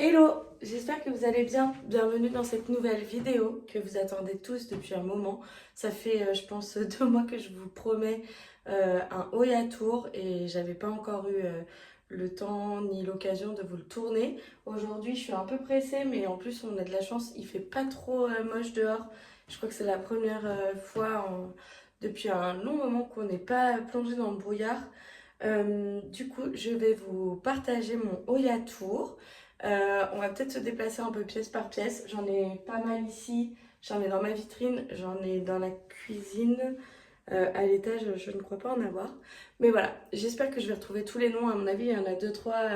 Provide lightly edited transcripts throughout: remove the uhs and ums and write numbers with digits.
Hello, j'espère que vous allez bien. Bienvenue dans cette nouvelle vidéo que vous attendez tous depuis un moment. Ça fait, je pense, 2 mois que je vous promets un Oya Tour et j'avais pas encore eu le temps ni l'occasion de vous le tourner. Aujourd'hui, je suis un peu pressée, mais en plus, on a de la chance, il fait pas trop moche dehors. Je crois que c'est la première fois depuis un long moment qu'on n'est pas plongé dans le brouillard. Du coup, je vais vous partager mon Oya Tour. On va peut-être se déplacer un peu pièce par pièce. J'en ai pas mal ici. J'en ai dans ma vitrine. J'en ai dans la cuisine. À l'étage, je ne crois pas en avoir. Mais voilà, j'espère que je vais retrouver tous les noms. À mon avis, il y en a deux, trois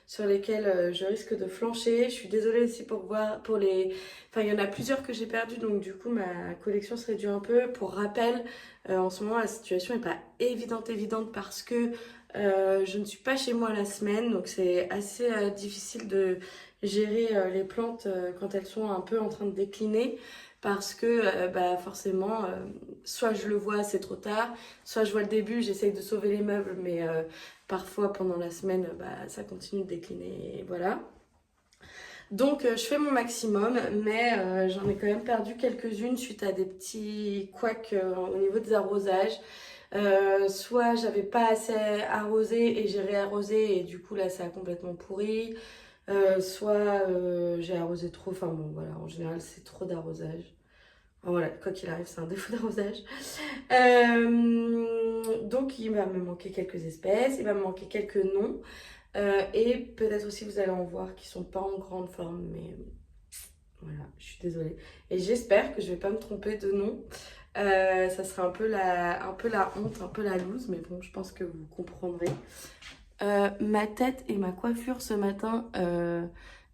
sur lesquels je risque de flancher. Je suis désolée aussi pour voir, pour les... Enfin, il y en a plusieurs que j'ai perdus, donc du coup, ma collection se réduit un peu. Pour rappel, en ce moment, la situation n'est pas évidente parce que je ne suis pas chez moi la semaine, donc c'est assez difficile de gérer les plantes quand elles sont un peu en train de décliner parce que bah forcément soit je le vois c'est trop tard, soit je vois le début, j'essaye de sauver les meubles mais parfois pendant la semaine bah, ça continue de décliner et voilà. Donc je fais mon maximum mais j'en ai quand même perdu quelques-unes suite à des petits couacs au niveau des arrosages. Soit j'avais pas assez arrosé et j'ai réarrosé et du coup là ça a complètement pourri. Soit j'ai arrosé trop, enfin bon voilà, en général c'est trop d'arrosage. Enfin, voilà, quoi qu'il arrive, c'est un défaut d'arrosage. Donc il va me manquer quelques espèces, il va me manquer quelques noms. Et peut-être aussi vous allez en voir qui sont pas en grande forme, mais voilà, je suis désolée. Et j'espère que je vais pas me tromper de nom. Ça serait un peu la honte, un peu la loose, mais bon, je pense que vous comprendrez. Ma tête et ma coiffure ce matin,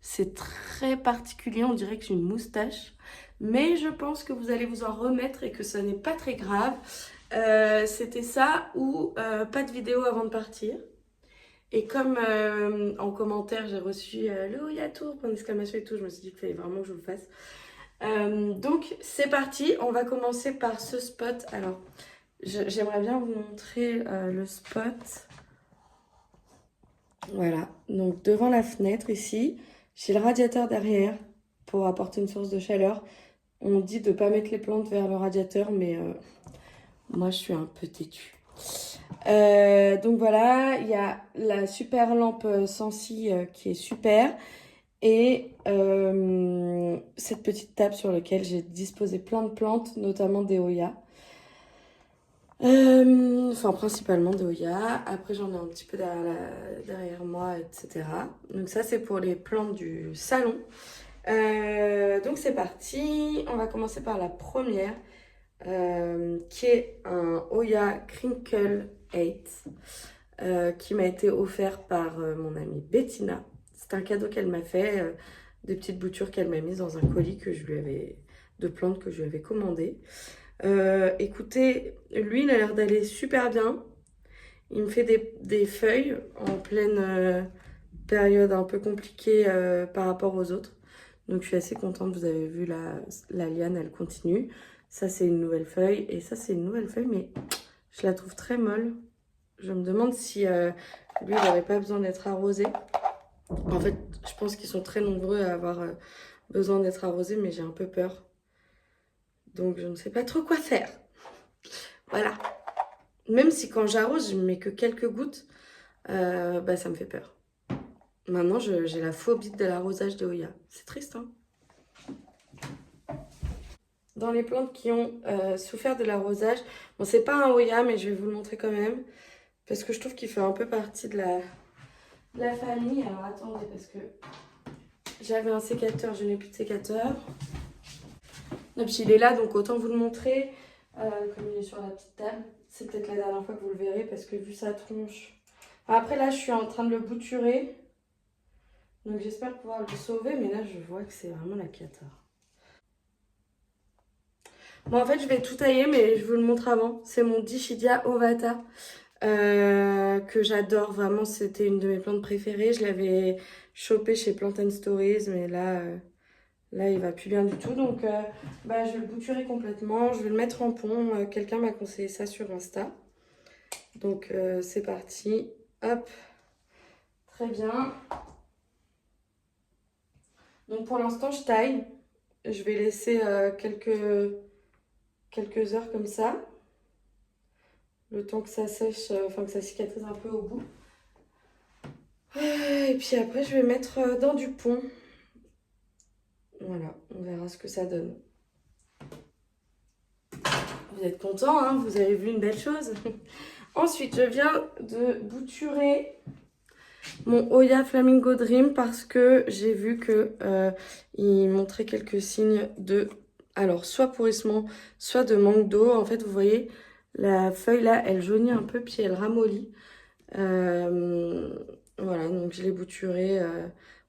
c'est très particulier, on dirait que j'ai une moustache. Mais je pense que vous allez vous en remettre et que ce n'est pas très grave. C'était ça ou pas de vidéo avant de partir. Et comme en commentaire j'ai reçu le Oya Tour, point d'exclamation et tout, je me suis dit qu'il fallait vraiment que je le fasse. Donc c'est parti, on va commencer par ce spot. Alors j'aimerais bien vous montrer le spot. Voilà, donc devant la fenêtre ici, j'ai le radiateur derrière pour apporter une source de chaleur. On dit de ne pas mettre les plantes vers le radiateur, mais moi je suis un peu têtue. Donc voilà, il y a la super lampe Sensi qui est super et cette petite table sur laquelle j'ai disposé plein de plantes, notamment des Hoya. Enfin, principalement de Hoya. Après, j'en ai un petit peu derrière moi, etc. Donc ça, c'est pour les plantes du salon. Donc c'est parti. On va commencer par la première, qui est un Hoya Crinkle 8, qui m'a été offert par mon amie Bettina. C'est un cadeau qu'elle m'a fait, des petites boutures qu'elle m'a mises dans un colis que je lui avais, de plantes que je lui avais commandé. Écoutez, lui, il a l'air d'aller super bien. Il me fait des feuilles en pleine période un peu compliquée par rapport aux autres. Donc je suis assez contente, vous avez vu la liane, elle continue. Ça c'est une nouvelle feuille et ça c'est une nouvelle feuille, mais je la trouve très molle. Je me demande si lui, il n'aurait pas besoin d'être arrosé. En fait, je pense qu'ils sont très nombreux à avoir besoin d'être arrosés, mais j'ai un peu peur. Donc je ne sais pas trop quoi faire. Voilà. Même si quand j'arrose, je mets que quelques gouttes, bah ça me fait peur. Maintenant, j'ai la phobie de l'arrosage de Hoya. C'est triste, hein? Dans les plantes qui ont souffert de l'arrosage, bon, c'est pas un Hoya, mais je vais vous le montrer quand même, parce que je trouve qu'il fait un peu partie de la famille. Alors attendez, parce que j'avais un sécateur, je n'ai plus de sécateur. Et puis il est là, donc autant vous le montrer, comme il est sur la petite table. C'est peut-être la dernière fois que vous le verrez, parce que vu sa tronche... Après là, je suis en train de le bouturer. Donc j'espère pouvoir le sauver, mais là je vois que c'est vraiment la cata. Bon, en fait, je vais tout tailler, mais je vous le montre avant. C'est mon Dischidia ovata, que j'adore vraiment. C'était une de mes plantes préférées. Je l'avais chopé chez Plant and Stories, mais là il va plus bien du tout. Donc, bah, je vais le bouturer complètement. Je vais le mettre en pont. Quelqu'un m'a conseillé ça sur Insta. Donc, c'est parti. Hop, très bien. Donc pour l'instant, je taille. Je vais laisser quelques heures comme ça. Le temps que ça sèche, enfin que ça cicatrise un peu au bout. Et puis après, je vais mettre dans du pont. Voilà, on verra ce que ça donne. Vous êtes contents, hein? Vous avez vu une belle chose. Ensuite, je viens de bouturer mon Oya Flamingo Dream parce que j'ai vu que il montrait quelques signes de, alors soit pourrissement, soit de manque d'eau. En fait, vous voyez, la feuille là, elle jaunit un peu puis elle ramollit. Voilà, donc je l'ai bouturé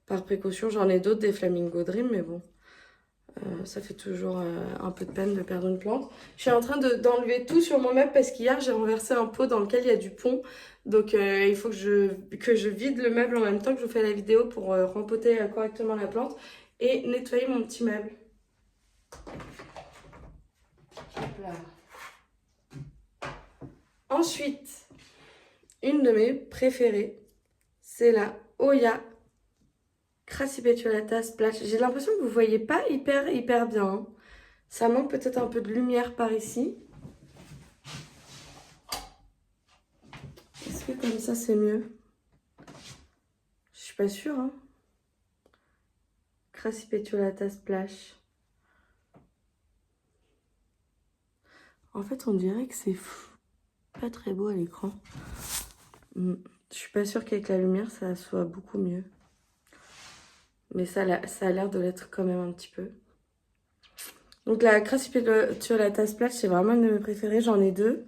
par précaution. J'en ai d'autres des Flamingo Dream, mais bon, ça fait toujours un peu de peine de perdre une plante. Je suis en train d'enlever tout sur mon meuble parce qu'hier j'ai renversé un pot dans lequel il y a du pont. Donc il faut que je vide le meuble en même temps que je vous fais la vidéo pour rempoter correctement la plante et nettoyer mon petit meuble. Hop là. Ensuite, une de mes préférées, c'est la Oya Crassipetulata Splash. J'ai l'impression que vous ne voyez pas hyper bien, hein. Ça manque peut-être un peu de lumière par ici. Est-ce que comme ça c'est mieux? Je suis pas sûre, hein. Crassipetulata Splash. En fait, on dirait que c'est pas très beau à l'écran. Je suis pas sûre qu'avec la lumière ça soit beaucoup mieux. Mais ça a l'air de l'être quand même un petit peu. Donc la Crassipetulata Splash, c'est vraiment une de mes préférées. J'en ai deux.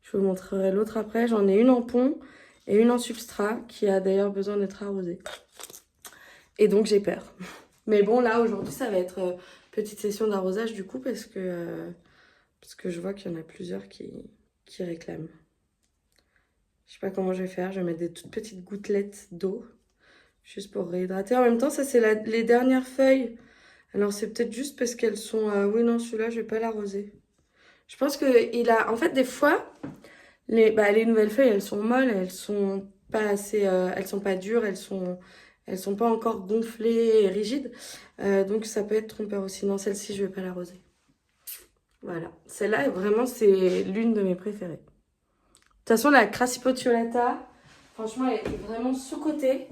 Je vous montrerai l'autre après. J'en ai une en pont et une en substrat qui a d'ailleurs besoin d'être arrosée. Et donc j'ai peur. Mais bon, là aujourd'hui ça va être petite session d'arrosage du coup parce que je vois qu'il y en a plusieurs qui réclament. Je sais pas comment je vais faire. Je vais mettre des toutes petites gouttelettes d'eau juste pour réhydrater. En même temps, ça c'est les dernières feuilles. Alors c'est peut-être juste parce qu'elles sont... oui non, celui-là je vais pas l'arroser. Je pense qu'il a... En fait des fois... les nouvelles feuilles, elles sont molles, elles sont pas assez, elles sont pas dures, elles sont pas encore gonflées et rigides. Donc ça peut être trompeur aussi. Non, celle-ci, je vais pas l'arroser. Voilà. Celle-là, vraiment, c'est l'une de mes préférées. De toute façon, la Crassipetulata, franchement, elle est vraiment sous-cotée.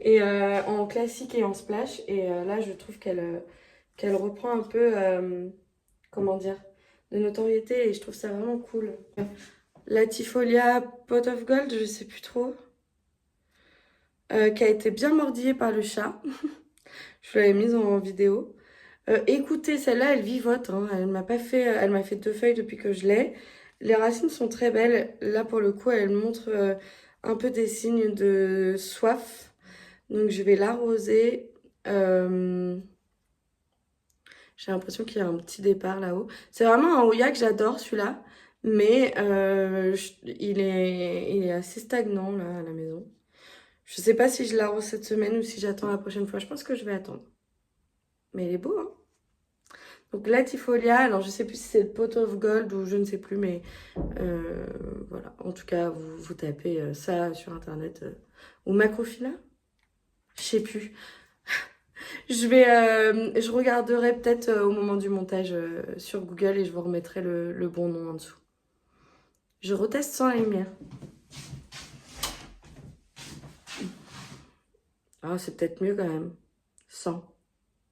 Et en classique et en splash. Et là, je trouve qu'elle reprend un peu, comment dire, de notoriété. Et je trouve ça vraiment cool. Latifolia Pot of Gold, je sais plus trop. Qui a été bien mordillée par le chat. Je l'avais mise en vidéo. Écoutez, celle-là, elle vivote, hein. Elle m'a fait deux feuilles depuis que je l'ai. Les racines sont très belles. Là, pour le coup, elle montre un peu des signes de soif. Donc, je vais l'arroser. J'ai l'impression qu'il y a un petit départ là-haut. C'est vraiment un Oya que j'adore, celui-là. Mais il est assez stagnant, là, à la maison. Je sais pas si je l'arrose cette semaine ou si j'attends la prochaine fois. Je pense que je vais attendre. Mais il est beau, hein. Donc Latifolia, alors je sais plus si c'est le Pot of Gold ou je ne sais plus, mais voilà. En tout cas, vous tapez ça sur internet. Ou Macrophylla? Je sais plus. Je regarderai peut-être au moment du montage sur Google et je vous remettrai le bon nom en dessous. Je reteste sans la lumière. Ah, c'est peut-être mieux quand même. Sans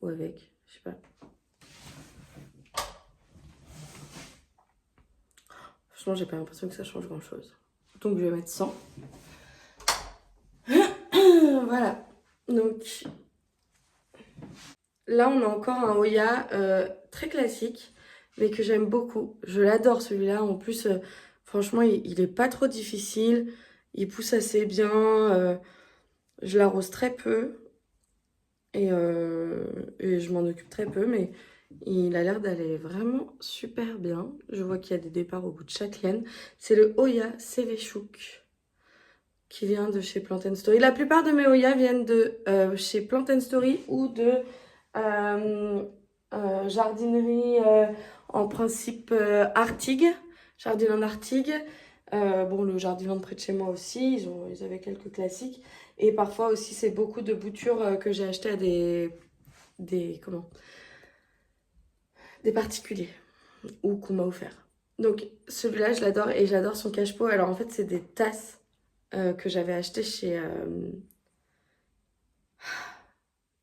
ou avec, je sais pas. Franchement, j'ai pas l'impression que ça change grand-chose. Donc, je vais mettre 100. Voilà. Donc, là, on a encore un Oya très classique, mais que j'aime beaucoup. Je l'adore, celui-là. En plus, franchement, il est pas trop difficile. Il pousse assez bien. Je l'arrose très peu. Et je m'en occupe très peu, mais il a l'air d'aller vraiment super bien. Je vois qu'il y a des départs au bout de chaque laine. C'est le Oya Seveshuk qui vient de chez Plant Story. La plupart de mes Oya viennent de chez Plant Story ou de jardinerie en principe Artigue, Jardiland Artigue. Bon, le Jardiland près de chez moi aussi, ils avaient quelques classiques. Et parfois aussi, c'est beaucoup de boutures que j'ai achetées comment, des particuliers ou qu'on m'a offert. Donc celui-là, je l'adore et j'adore son cache-pot. Alors en fait, c'est des tasses que j'avais achetées chez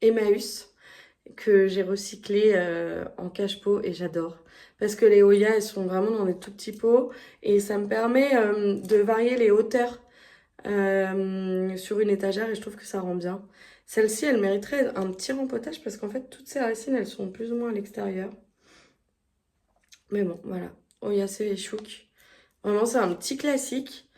Emmaüs, que j'ai recyclé en cache-pot et j'adore. Parce que les Oya, elles sont vraiment dans des tout petits pots et ça me permet de varier les hauteurs sur une étagère et je trouve que ça rend bien. Celle-ci, elle mériterait un petit rempotage parce qu'en fait, toutes ces racines, elles sont plus ou moins à l'extérieur. Mais bon, voilà. Oya Chouk. Vraiment, c'est un petit classique,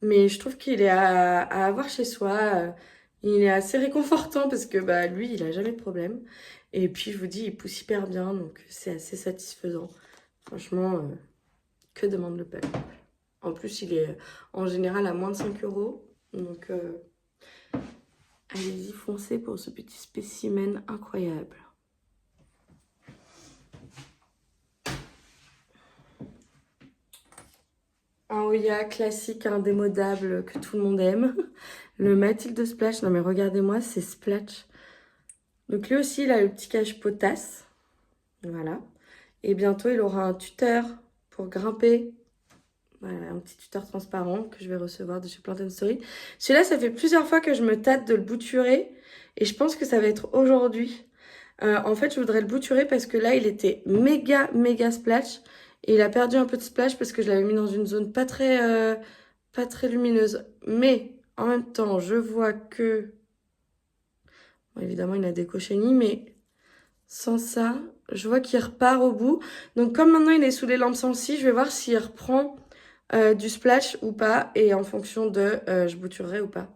mais je trouve qu'il est à avoir chez soi. Il est assez réconfortant parce que bah, lui, il a jamais de problème. Et puis, je vous dis, il pousse hyper bien, donc c'est assez satisfaisant. Franchement, que demande le peuple. En plus, il est en général à moins de 5 euros. Donc, allez-y, foncez pour ce petit spécimen incroyable. Un Oya classique, indémodable, que tout le monde aime. Le Mathilde Splash. Non mais regardez-moi, c'est Splash. Donc lui aussi, il a le petit cache potasse. Voilà. Et bientôt, il aura un tuteur pour grimper. Voilà, un petit tuteur transparent que je vais recevoir de chez Plant & Story. Celui-là, ça fait plusieurs fois que je me tâte de le bouturer. Et je pense que ça va être aujourd'hui. En fait, je voudrais le bouturer parce que là, il était méga, méga splash. Et il a perdu un peu de splash parce que je l'avais mis dans une zone pas très lumineuse. Mais en même temps, je vois que... Bon, évidemment, il a des cochenilles, mais sans ça, je vois qu'il repart au bout. Donc, comme maintenant, il est sous les lampes sensibles, je vais voir s'il reprend du splash ou pas. Et en fonction de je bouturerai ou pas.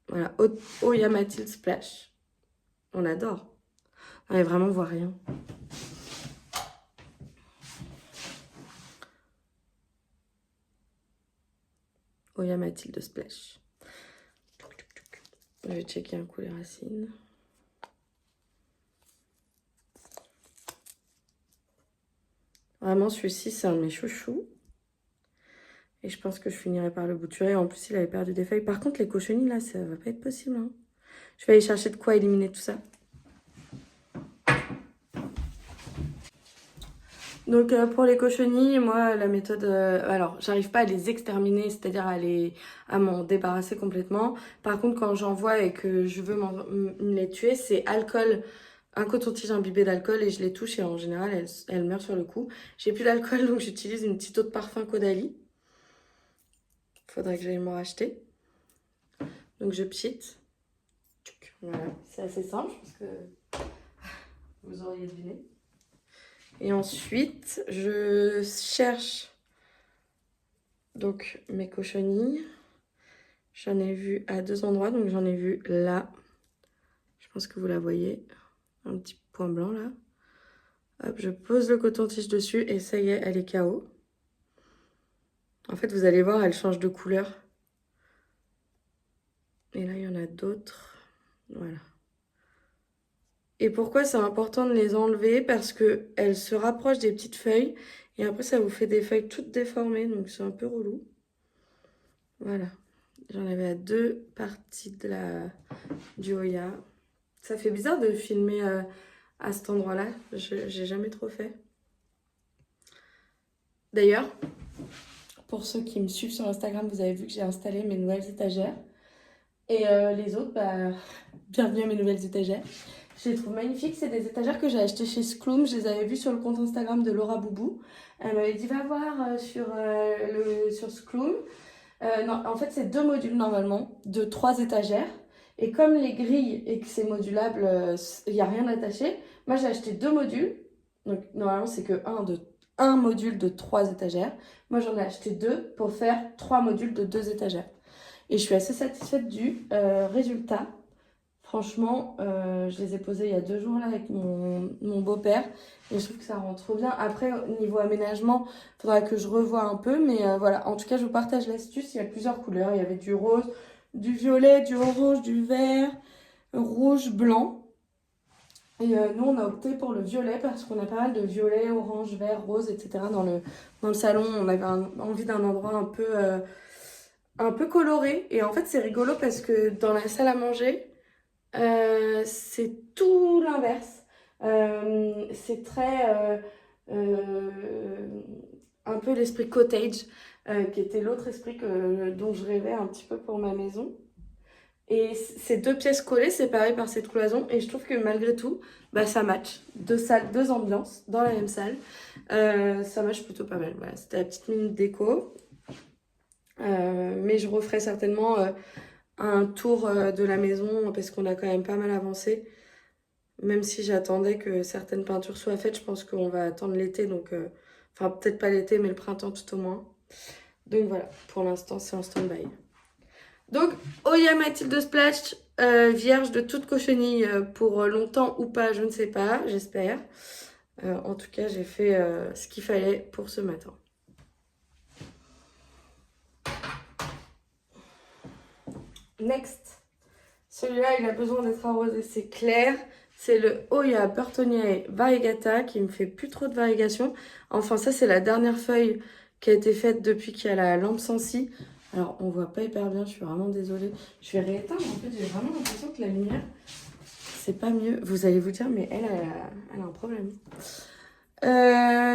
Voilà, Oya Mathilde Splash. On adore. Non, mais vraiment, on voit rien. Oya Mathilde Splash. Je vais checker un coup les racines. Vraiment, celui-ci, c'est un de mes chouchous. Et je pense que je finirai par le bouturer. En plus, il avait perdu des feuilles. Par contre, les cochenilles, là, ça va pas être possible. Hein. Je vais aller chercher de quoi éliminer tout ça. Donc, pour les cochenilles, moi, la méthode... alors, j'arrive pas à les exterminer, c'est-à-dire à m'en débarrasser complètement. Par contre, quand j'en vois et que je veux me les tuer, c'est alcool, un coton-tige imbibé d'alcool et je les touche et en général, elles meurent sur le coup. J'ai plus d'alcool, donc j'utilise une petite eau de parfum Caudalie. Faudrait que j'aille m'en racheter. Donc, je pchite. Voilà, c'est assez simple, je pense que vous auriez deviné. Et ensuite, je cherche donc mes cochenilles. J'en ai vu à 2 endroits, donc j'en ai vu là. Je pense que vous la voyez. Un petit point blanc là. Hop, je pose le coton-tige dessus et ça y est, elle est KO. En fait, vous allez voir, elle change de couleur. Et là, il y en a d'autres. Voilà. Et pourquoi c'est important de les enlever? Parce qu'elles se rapprochent des petites feuilles. Et après, ça vous fait des feuilles toutes déformées. Donc, c'est un peu relou. Voilà. J'en avais à 2 parties du Oya. Ça fait bizarre de filmer à cet endroit-là. J'ai jamais trop fait. D'ailleurs, pour ceux qui me suivent sur Instagram, vous avez vu que j'ai installé mes nouvelles étagères. Et les autres, bah, bienvenue à mes nouvelles étagères. Je les trouve magnifiques. C'est des étagères que j'ai achetées chez Skloom. Je les avais vues sur le compte Instagram de Laura Boubou. Elle m'avait dit, va voir sur Skloom. Non, en fait, c'est 2 modules normalement, de 3 étagères. Et comme les grilles et que c'est modulable, il n'y a rien attaché, moi j'ai acheté 2 modules. Donc normalement, c'est que un module de 3 étagères. Moi j'en ai acheté 2 pour faire 3 modules de 2 étagères. Et je suis assez satisfaite du résultat. Franchement, je les ai posés il y a 2 jours là avec mon beau-père. Et je trouve que ça rend trop bien. Après, au niveau aménagement, il faudra que je revoie un peu. Mais voilà, en tout cas, je vous partage l'astuce. Il y a plusieurs couleurs. Il y avait du rose, du violet, du orange, du vert, rouge, blanc. Et nous, on a opté pour le violet parce qu'on a pas mal de violet, orange, vert, rose, etc. dans le salon. On avait envie d'un endroit un peu coloré. Et en fait, c'est rigolo parce que dans la salle à manger, c'est tout l'inverse. C'est très un peu l'esprit cottage, qui était l'autre esprit dont je rêvais un petit peu pour ma maison. Et ces deux pièces collées, séparées par cette cloison, et je trouve que malgré tout, bah, ça match. Deux salles, deux ambiances dans la même salle. Ça match plutôt pas mal. Voilà, c'était la petite minute déco. Mais je referai certainement un tour de la maison parce qu'on a quand même pas mal avancé. Même si j'attendais que certaines peintures soient faites, je pense qu'on va attendre l'été. Donc, enfin, peut-être pas l'été, mais le printemps tout au moins. Donc voilà, pour l'instant, c'est en stand-by. Donc, Oya Mathilde Splash, vierge de toute cochenille pour longtemps ou pas, je ne sais pas, j'espère. En tout cas, j'ai fait ce qu'il fallait pour ce matin. Next. Celui-là, il a besoin d'être arrosé, c'est clair. C'est le Oya Burtoniae Variegata qui me fait plus trop de variegation. Enfin, ça, c'est la dernière feuille qui a été faite depuis qu'il y a la lampe Sensi. Alors, on voit pas hyper bien, je suis vraiment désolée. Je vais rééteindre, en fait, j'ai vraiment l'impression que la lumière, c'est pas mieux. Vous allez vous dire, mais elle a un problème.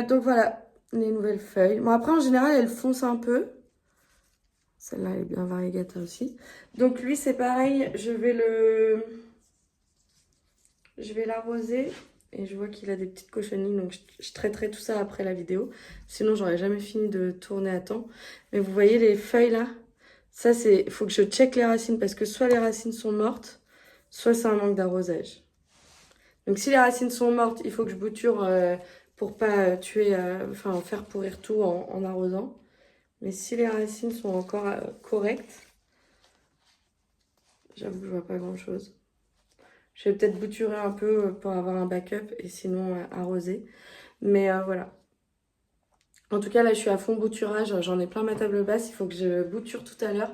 Donc voilà, les nouvelles feuilles. Bon, après, en général, elles foncent un peu. Celle-là, elle est bien variegata aussi. Donc lui, c'est pareil, je vais l'arroser. Et je vois qu'il a des petites cochonneries, donc je traiterai tout ça après la vidéo. Sinon, j'aurais jamais fini de tourner à temps. Mais vous voyez les feuilles là? Ça, il faut que je check les racines parce que soit les racines sont mortes, soit c'est un manque d'arrosage. Donc si les racines sont mortes, il faut que je bouture pour pas tuer, enfin faire pourrir tout en arrosant. Mais si les racines sont encore correctes, j'avoue que je vois pas grand chose. Je vais peut-être bouturer un peu pour avoir un backup et sinon arroser. Mais voilà. En tout cas, là, je suis à fond bouturage. J'en ai plein ma table basse. Il faut que je bouture tout à l'heure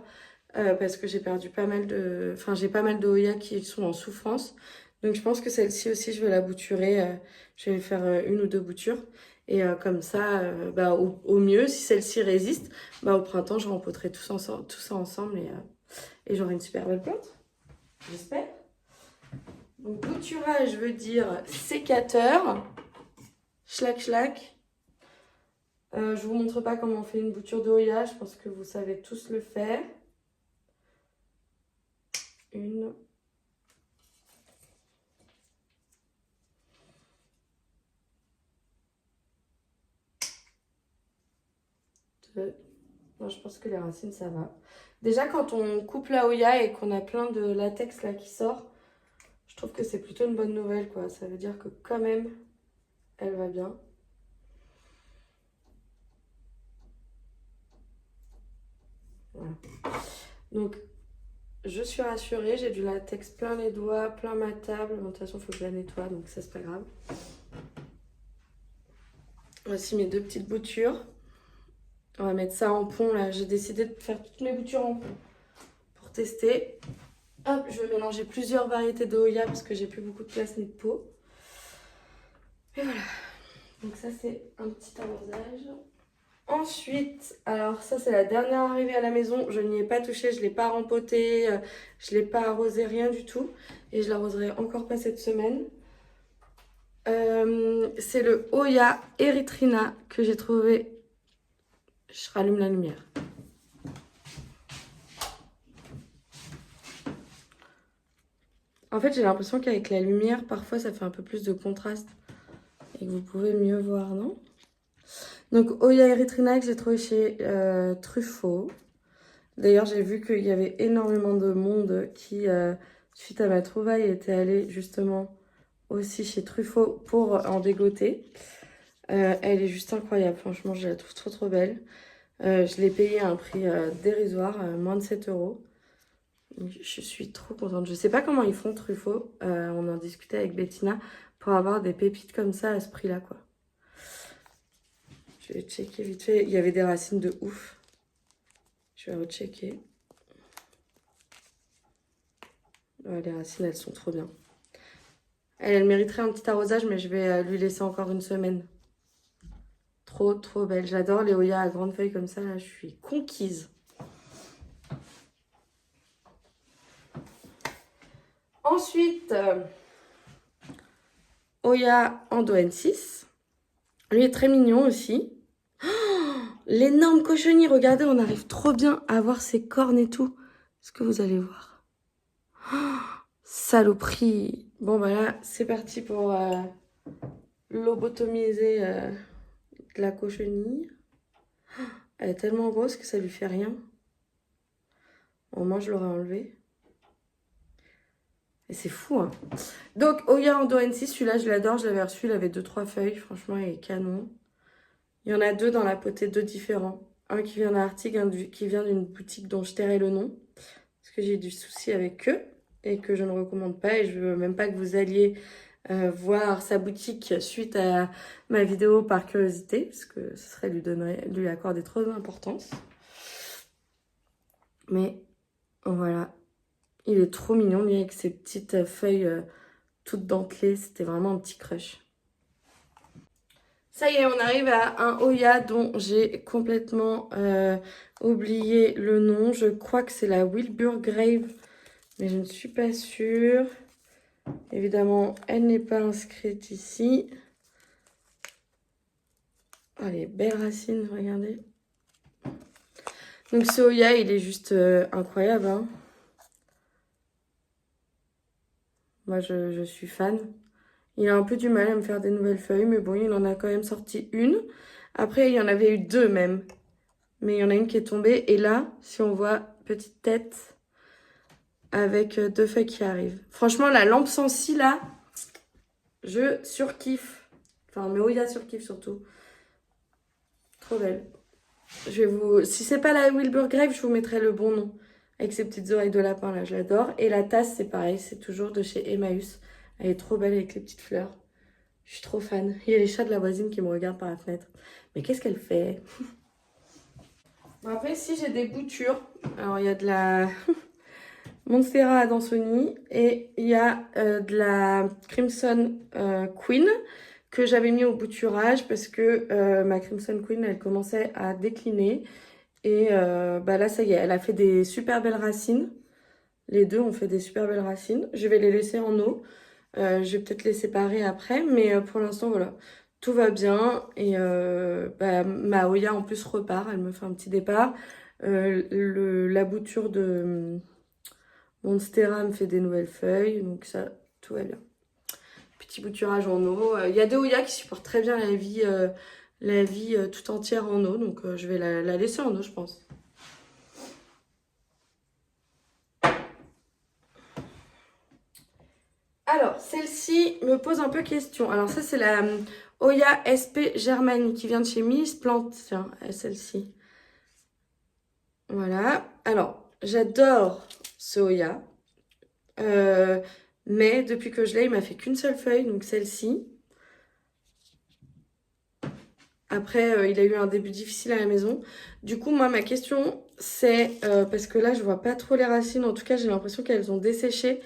parce que j'ai perdu pas mal de... Enfin, j'ai pas mal de Oya qui sont en souffrance. Donc, je pense que celle-ci aussi, je vais la bouturer. Je vais faire une ou deux boutures. Et comme ça, bah, au mieux, si celle-ci résiste, bah, au printemps, je rempoterai tout ça ensemble et j'aurai une super belle plante. J'espère. Donc, bouturage veut dire sécateur. Schlac, schlac. Je vous montre pas comment on fait une bouture de Oya. Je pense que vous savez tous le faire. Une. Deux. Non, je pense que les racines, ça va. Déjà, quand on coupe la Oya et qu'on a plein de latex là qui sort, je trouve que c'est plutôt une bonne nouvelle, quoi. Ça veut dire que quand même, elle va bien. Voilà. Donc, je suis rassurée. J'ai du latex plein les doigts, plein ma table. Bon, de toute façon, il faut que je la nettoie, donc ça, c'est pas grave. Voici mes deux petites boutures. On va mettre ça en pont, là. J'ai décidé de faire toutes mes boutures en pont pour tester. Hop, je vais mélanger plusieurs variétés de Oya parce que j'ai plus beaucoup de place ni de pot. Et voilà. Donc ça, c'est un petit arrosage. Ensuite, alors ça, c'est la dernière arrivée à la maison. Je n'y ai pas touché, je ne l'ai pas rempoté, je ne l'ai pas arrosé, rien du tout. Et je l'arroserai encore pas cette semaine. C'est le Oya Erythrina que j'ai trouvé. Je rallume la lumière. En fait, j'ai l'impression qu'avec la lumière, parfois, ça fait un peu plus de contraste. Et que vous pouvez mieux voir, non? Donc, Oya Erythrina que j'ai trouvé chez Truffaut. D'ailleurs, j'ai vu qu'il y avait énormément de monde qui, suite à ma trouvaille, était allé justement aussi chez Truffaut pour en dégoter. Elle est juste incroyable, franchement, je la trouve trop trop belle. Je l'ai payée à un prix dérisoire, moins de 7 €. Je suis trop contente. Je sais pas comment ils font Truffaut. On en discutait avec Bettina pour avoir des pépites comme ça à ce prix-là, quoi. Je vais checker vite fait. Il y avait des racines de ouf. Je vais rechecker. Ouais, les racines, elles sont trop bien. Elle mériterait un petit arrosage, mais je vais lui laisser encore une semaine. Trop, trop belle. J'adore les Oya à grandes feuilles comme ça. Là, je suis conquise. Ensuite, Oya Ando N6. Lui est très mignon aussi. Oh, l'énorme cochenille, regardez, on arrive trop bien à voir ses cornes et tout. Est-ce que vous allez voir? Oh, saloperie. Bon, bah là, c'est parti pour lobotomiser de la cochenille. Elle est tellement grosse que ça lui fait rien. Au moins, je l'aurais enlevé. Et c'est fou, hein. Donc, Oya Ando N6, celui-là, je l'adore. Je l'avais reçu, il avait 2-3 feuilles. Franchement, il est canon. Il y en a 2 dans la potée, 2 différents. Un qui vient d'Arctique, un qui vient d'une boutique dont je tairai le nom. Parce que j'ai du souci avec eux et que je ne recommande pas. Et je veux même pas que vous alliez voir sa boutique suite à ma vidéo par curiosité. Parce que ce serait lui accorder trop d'importance. Mais voilà. Il est trop mignon, lui, avec ses petites feuilles toutes dentelées. C'était vraiment un petit crush. Ça y est, on arrive à un Oya dont j'ai complètement oublié le nom. Je crois que c'est la Wilbur Grave, mais je ne suis pas sûre. Évidemment, elle n'est pas inscrite ici. Oh, les belles racines, regardez. Donc ce Oya, il est juste incroyable, hein. Moi, je suis fan. Il a un peu du mal à me faire des nouvelles feuilles, mais bon, il en a quand même sorti une. Après, il y en avait eu 2 même. Mais il y en a une qui est tombée. Et là, si on voit, petite tête avec 2 feuilles qui arrivent. Franchement, la lampe sans scie, là, je surkiffe. Enfin, mais Oya surkiffe surtout. Trop belle. Je vais vous... Si c'est pas la Wilbur Grave, je vous mettrai le bon nom. Avec ses petites oreilles de lapin, là, je l'adore. Et la tasse, c'est pareil, c'est toujours de chez Emmaüs. Elle est trop belle avec les petites fleurs. Je suis trop fan. Il y a les chats de la voisine qui me regardent par la fenêtre. Mais qu'est-ce qu'elle fait? Bon, après, ici, j'ai des boutures. Alors, il y a de la Monstera Adansoni et il y a de la Crimson Queen que j'avais mis au bouturage parce que ma Crimson Queen, elle commençait à décliner. Et bah là, ça y est, elle a fait des super belles racines. Les deux ont fait des super belles racines. Je vais les laisser en eau. Je vais peut-être les séparer après, mais pour l'instant, voilà. Tout va bien. Et bah, ma Oya, en plus, repart. Elle me fait un petit départ. La bouture de Monstera me fait des nouvelles feuilles. Donc ça, tout va bien. Petit bouturage en eau. Il y a des Oya qui supportent très bien la vie tout entière en eau. Donc je vais la laisser en eau, je pense. Alors, celle-ci me pose un peu question. Alors, ça, c'est la Oya SP Germanie qui vient de chez Miss Plante. Tiens, celle-ci. Voilà. Alors, j'adore ce Oya. Mais depuis que je l'ai, il m'a fait qu'une seule feuille, donc celle-ci. Après, il a eu un début difficile à la maison. Du coup, moi, ma question, c'est... parce que là, je vois pas trop les racines. En tout cas, j'ai l'impression qu'elles ont desséché.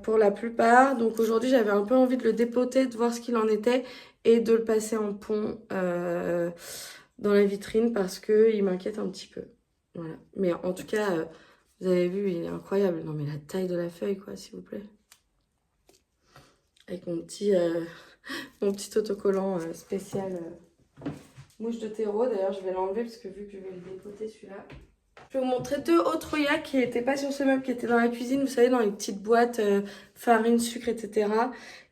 Pour la plupart. Donc aujourd'hui, j'avais un peu envie de le dépoter, de voir ce qu'il en était et de le passer en pont dans la vitrine parce qu'il m'inquiète un petit peu. Voilà. Mais en tout cas, vous avez vu, il est incroyable. Non mais la taille de la feuille, quoi, s'il vous plaît. Avec mon petit autocollant spécial mouche de terreau. D'ailleurs, je vais l'enlever parce que vu que je vais le dépoter celui-là. Je vais vous montrer 2 autres Oya qui n'étaient pas sur ce meuble, qui étaient dans la cuisine, vous savez, dans les petites boîtes farine, sucre, etc.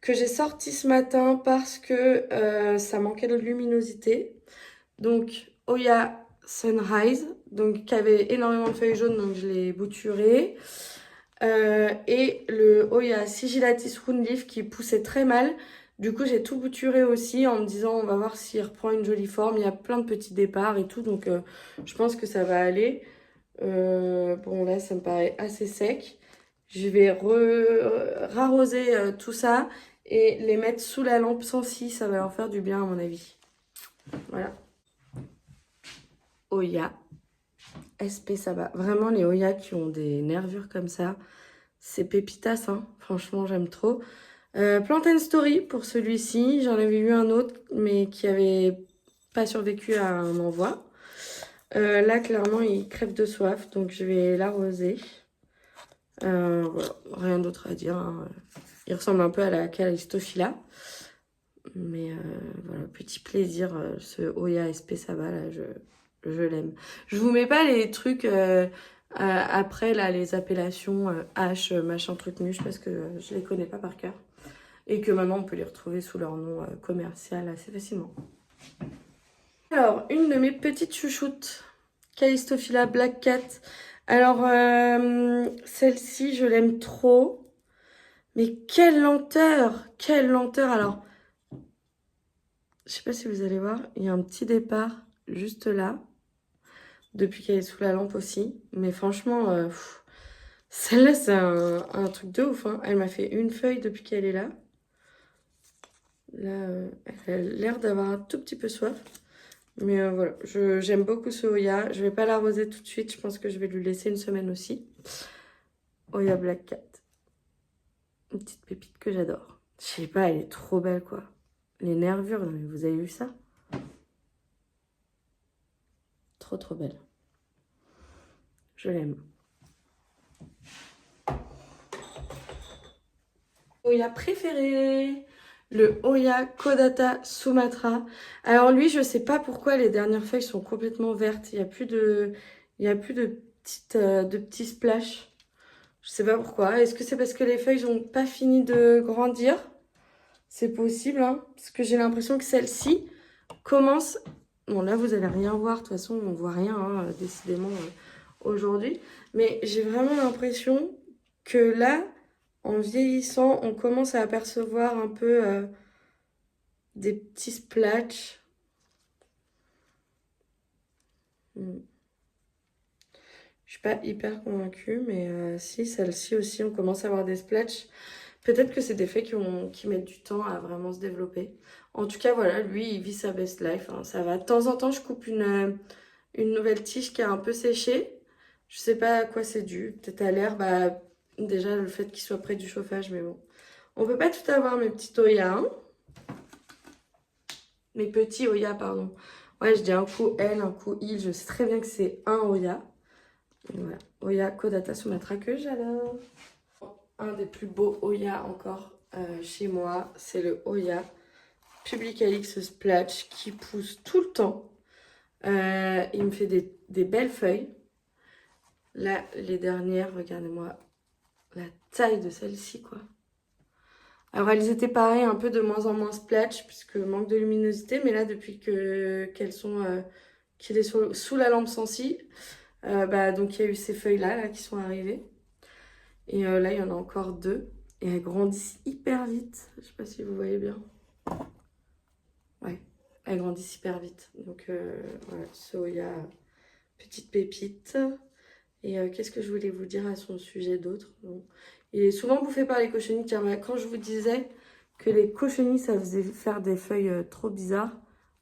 Que j'ai sorti ce matin parce que ça manquait de luminosité. Donc, Oya Sunrise, donc, qui avait énormément de feuilles jaunes, donc je l'ai bouturé. Et le Oya Sigillatis Roundleaf qui poussait très mal. Du coup, j'ai tout bouturé aussi en me disant, on va voir s'il reprend une jolie forme. Il y a plein de petits départs et tout, donc je pense que ça va aller. Bon, là, ça me paraît assez sec. Je vais rarroser tout ça et les mettre sous la lampe sans scie. Ça va leur faire du bien, à mon avis. Voilà. Oya. SP, ça va. Vraiment, les Oya qui ont des nervures comme ça, c'est pépitas, hein. Franchement, j'aime trop. Plant and Story pour celui-ci. J'en avais eu un autre, mais qui avait pas survécu à un envoi. Là, clairement, il crève de soif, donc je vais l'arroser. Voilà, rien d'autre à dire, hein. Il ressemble un peu à la Calistophylla. Mais voilà, petit plaisir, ce Oya SP Saba, là, je l'aime. Je vous mets pas les trucs après, là, les appellations H, machin truc muche, parce que je les connais pas par cœur. Et que maintenant, on peut les retrouver sous leur nom commercial assez facilement. Alors, une de mes petites chouchoutes, Calistophylla Black Cat. Alors, celle-ci, je l'aime trop. Mais quelle lenteur! Quelle lenteur! Alors, je sais pas si vous allez voir, il y a un petit départ juste là, depuis qu'elle est sous la lampe aussi. Mais franchement, celle-là, c'est un truc de ouf, hein. Elle m'a fait une feuille depuis qu'elle est là. Là, elle a l'air d'avoir un tout petit peu soif. Mais voilà, j'aime beaucoup ce Oya. Je vais pas l'arroser tout de suite, je pense que je vais lui laisser une semaine aussi. Oya Black Cat. Une petite pépite que j'adore. Je sais pas, elle est trop belle, quoi. Les nervures, non, mais vous avez vu ça? Trop, trop belle. Je l'aime. Oya préféré, le Oya Kodata Sumatra. Alors lui, je sais pas pourquoi les dernières feuilles sont complètement vertes. Il y a plus de petits splashs. Je sais pas pourquoi. Est-ce que c'est parce que les feuilles n'ont pas fini de grandir? C'est possible, hein, parce que j'ai l'impression que celle-ci commence... Bon, là, vous allez rien voir. De toute façon, on voit rien, hein, décidément, aujourd'hui. Mais j'ai vraiment l'impression que là, en vieillissant, on commence à apercevoir un peu des petits splatchs. Je suis pas hyper convaincue, mais si, celle-ci aussi, on commence à avoir des splatchs. Peut-être que c'est des feuilles qui mettent du temps à vraiment se développer. En tout cas, voilà, lui, il vit sa best life, hein, ça va. De temps en temps, je coupe une nouvelle tige qui a un peu séché. Je sais pas à quoi c'est dû. Peut-être à l'air, bah, déjà le fait qu'il soit près du chauffage, mais bon. On peut pas tout avoir, mes petits Oya, hein. Mes petits Oya, pardon. Ouais, je dis un coup L, un coup il. Je sais très bien que c'est un Oya. Et voilà, Oya Kodata Sumatra que j'adore. Un des plus beaux Oya encore chez moi, c'est le Oya Publicalix Splatch qui pousse tout le temps. Il me fait des belles feuilles. Là, les dernières, regardez-moi la taille de celle-ci, quoi. Alors, elles étaient pareilles, un peu de moins en moins splatch, puisque manque de luminosité. Mais là, depuis qu'il est sous la lampe sensi, bah, donc il y a eu ces feuilles-là là, qui sont arrivées. Et là, il y en a encore deux. Et elles grandissent hyper vite. Je sais pas si vous voyez bien. Ouais, elles grandissent hyper vite. Donc voilà, Soya, petite pépite. Et qu'est-ce que je voulais vous dire à son sujet d'autre? Bon. Il est souvent bouffé par les cochenilles. Tiens, bah, quand je vous disais que les cochenilles, ça faisait faire des feuilles trop bizarres.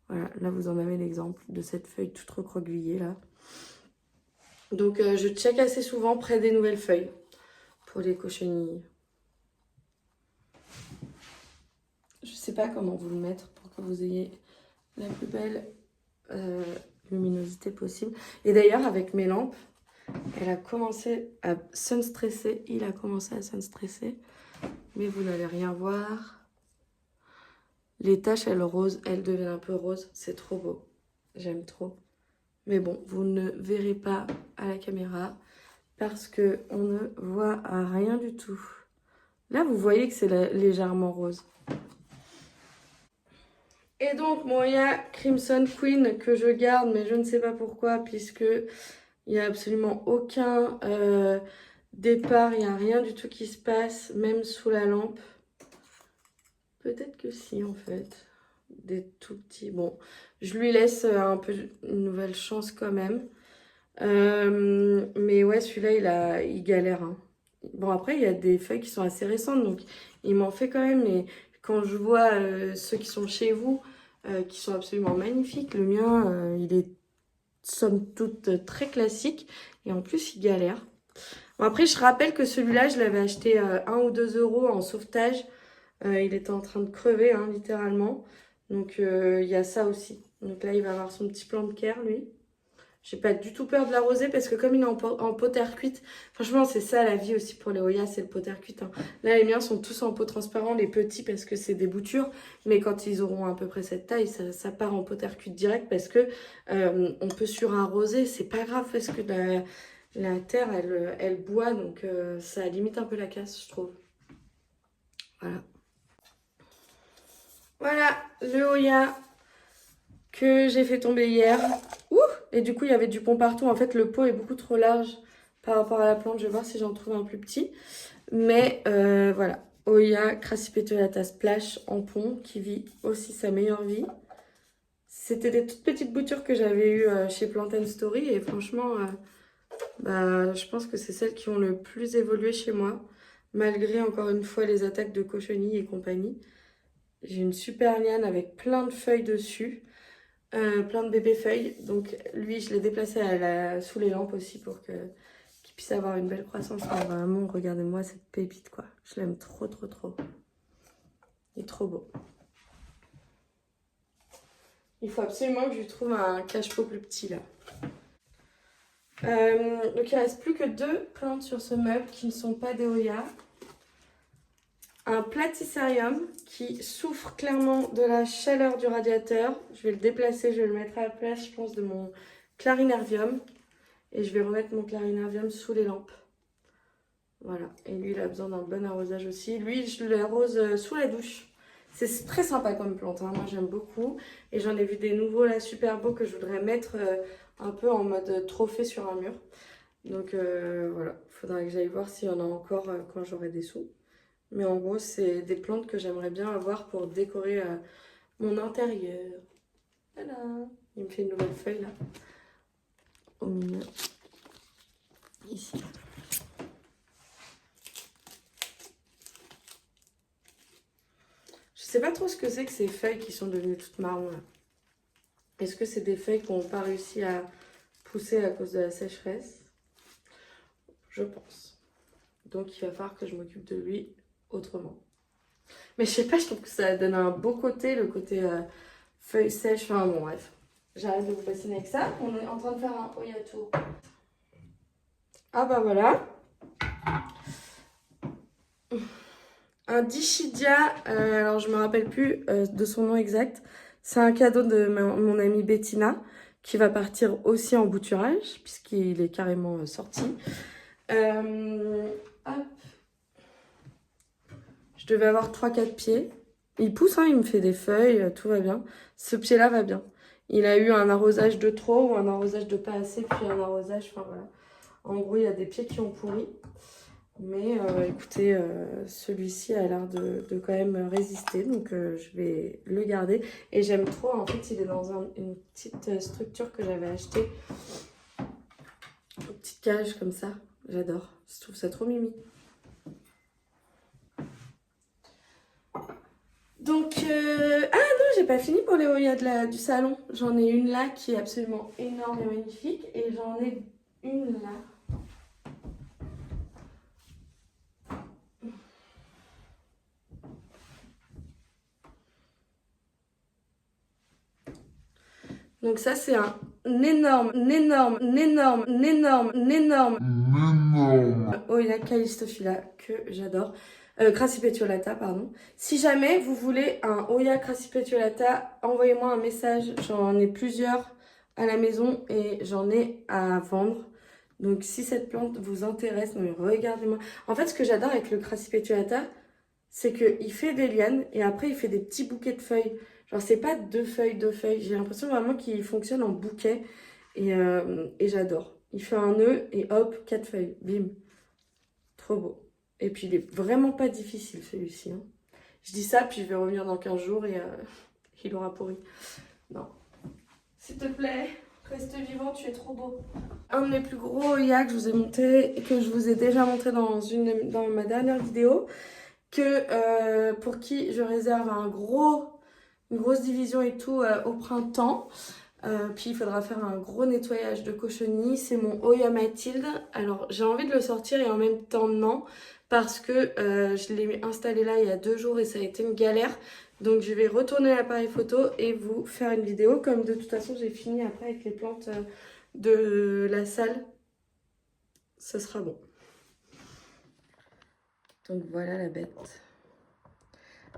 Voilà, là vous en avez l'exemple de cette feuille toute recroquevillée là. Donc je check assez souvent près des nouvelles feuilles pour les cochenilles. Je sais pas comment vous le mettre pour que vous ayez la plus belle luminosité possible. Et d'ailleurs, avec mes lampes, elle a commencé à sunstresser. Il a commencé à sunstresser. Mais vous n'allez rien voir. Les taches, elles deviennent un peu roses. C'est trop beau. J'aime trop. Mais bon, vous ne verrez pas à la caméra parce qu'on ne voit rien du tout. Là, vous voyez que c'est légèrement rose. Et donc, bon, il y a Crimson Queen que je garde, mais je ne sais pas pourquoi, puisque il n'y a absolument aucun départ, il n'y a rien du tout qui se passe, même sous la lampe. Peut-être que si, en fait. Des tout petits. Bon, je lui laisse un peu une nouvelle chance quand même. Mais ouais, celui-là, il galère, hein. Bon, après, il y a des feuilles qui sont assez récentes, donc il m'en fait quand même. Mais quand je vois ceux qui sont chez vous, qui sont absolument magnifiques, le mien, il est somme toute très classique. Et en plus, il galère. Bon, après, je rappelle que celui-là, je l'avais acheté 1 ou 2 euros en sauvetage. Il était en train de crever, hein, littéralement. Donc, il y a ça aussi. Donc là, il va avoir son petit plan de care, lui. J'ai pas du tout peur de l'arroser parce que comme il est en pot terre cuite, franchement c'est ça la vie aussi pour les Oya, c'est le pot terre cuite. Hein. Là les miens sont tous en pot transparent, les petits parce que c'est des boutures, mais quand ils auront à peu près cette taille, ça part en pot terre cuite direct parce que on peut surarroser, c'est pas grave parce que la terre elle boit donc ça limite un peu la casse je trouve. Voilà. Voilà le Oya que j'ai fait tomber hier. Ouh, et du coup, il y avait du pont partout. En fait, le pot est beaucoup trop large par rapport à la plante. Je vais voir si j'en trouve un plus petit. Mais voilà, Oya Crassipetolata Splash en pont qui vit aussi sa meilleure vie. C'était des toutes petites boutures que j'avais eues chez Plant Story. Et franchement, je pense que c'est celles qui ont le plus évolué chez moi. Malgré, encore une fois, les attaques de cochenille et compagnie. J'ai une super liane avec plein de feuilles dessus. Plein de bébés feuilles. Donc lui, je l'ai déplacé sous les lampes aussi pour qu'il puisse avoir une belle croissance. Ah, vraiment, regardez-moi cette pépite, quoi. Je l'aime trop, trop, trop. Il est trop beau. Il faut absolument que je lui trouve un cache-pot plus petit, là. Donc il ne reste plus que 2 plantes sur ce meuble qui ne sont pas des Oya. Un platycerium qui souffre clairement de la chaleur du radiateur. Je vais le déplacer, je vais le mettre à la place, je pense, de mon clarinervium. Et je vais remettre mon clarinervium sous les lampes. Voilà. Et lui, il a besoin d'un bon arrosage aussi. Lui, je l'arrose sous la douche. C'est très sympa comme plante, hein. Moi, j'aime beaucoup. Et j'en ai vu des nouveaux là, super beaux, que je voudrais mettre un peu en mode trophée sur un mur. Donc voilà, il faudra que j'aille voir s'il y en a encore quand j'aurai des sous. Mais en gros, c'est des plantes que j'aimerais bien avoir pour décorer mon intérieur. Voilà. Il me fait une nouvelle feuille là. Au milieu. Ici. Je sais pas trop ce que c'est que ces feuilles qui sont devenues toutes marron là. Est-ce que c'est des feuilles qui n'ont pas réussi à pousser à cause de la sécheresse? Je pense. Donc il va falloir que je m'occupe de lui autrement. Mais je sais pas, je trouve que ça donne un beau côté, le côté feuilles sèches. Enfin bon, bref. J'arrête de vous fasciner avec ça. On est en train de faire un Oya tour. Ah bah voilà. Un Dischidia, alors je me rappelle plus de son nom exact. C'est un cadeau de mon amie Bettina qui va partir aussi en bouturage puisqu'il est carrément sorti. Hop. Je devais avoir 3-4 pieds. Il pousse, hein, il me fait des feuilles, tout va bien. Ce pied-là va bien. Il a eu un arrosage de trop ou un arrosage de pas assez, puis un arrosage, enfin voilà. En gros, il y a des pieds qui ont pourri. Mais écoutez, celui-ci a l'air de quand même résister, donc je vais le garder. Et j'aime trop, en fait, il est dans une petite structure que j'avais achetée. Une petite cage comme ça, j'adore. Je trouve ça trop mimi. Donc, ah non, j'ai pas fini pour les Oya du salon. J'en ai une là qui est absolument énorme et magnifique. Et j'en ai une là. Donc ça, c'est un énorme Oya Callistophila que j'adore. Crassipetiolata, pardon. Si jamais vous voulez un Oya Crassipetiolata, envoyez-moi un message. J'en ai plusieurs à la maison et j'en ai à vendre. Donc si cette plante vous intéresse, non mais regardez-moi. En fait, ce que j'adore avec le Crassipetiolata, c'est qu'il fait des lianes et après il fait des petits bouquets de feuilles. Genre c'est pas 2 feuilles, 2 feuilles. J'ai l'impression vraiment qu'il fonctionne en bouquet et j'adore. Il fait un nœud et hop, 4 feuilles. Bim. Trop beau. Et puis il est vraiment pas difficile celui-ci. Hein. Je dis ça, puis je vais revenir dans 15 jours et il aura pourri. Non. S'il te plaît, reste vivant, tu es trop beau. Un de mes plus gros Oya que je vous ai montré et que je vous ai déjà montré dans ma dernière vidéo, que pour qui je réserve une grosse division et tout au printemps. Puis il faudra faire un gros nettoyage de cochenille. C'est mon Oya Mathilde. Alors j'ai envie de le sortir et en même temps non. Parce que je l'ai installé là il y a 2 jours et ça a été une galère. Donc je vais retourner l'appareil photo et vous faire une vidéo. Comme de toute façon j'ai fini après avec les plantes de la salle, ce sera bon. Donc voilà la bête.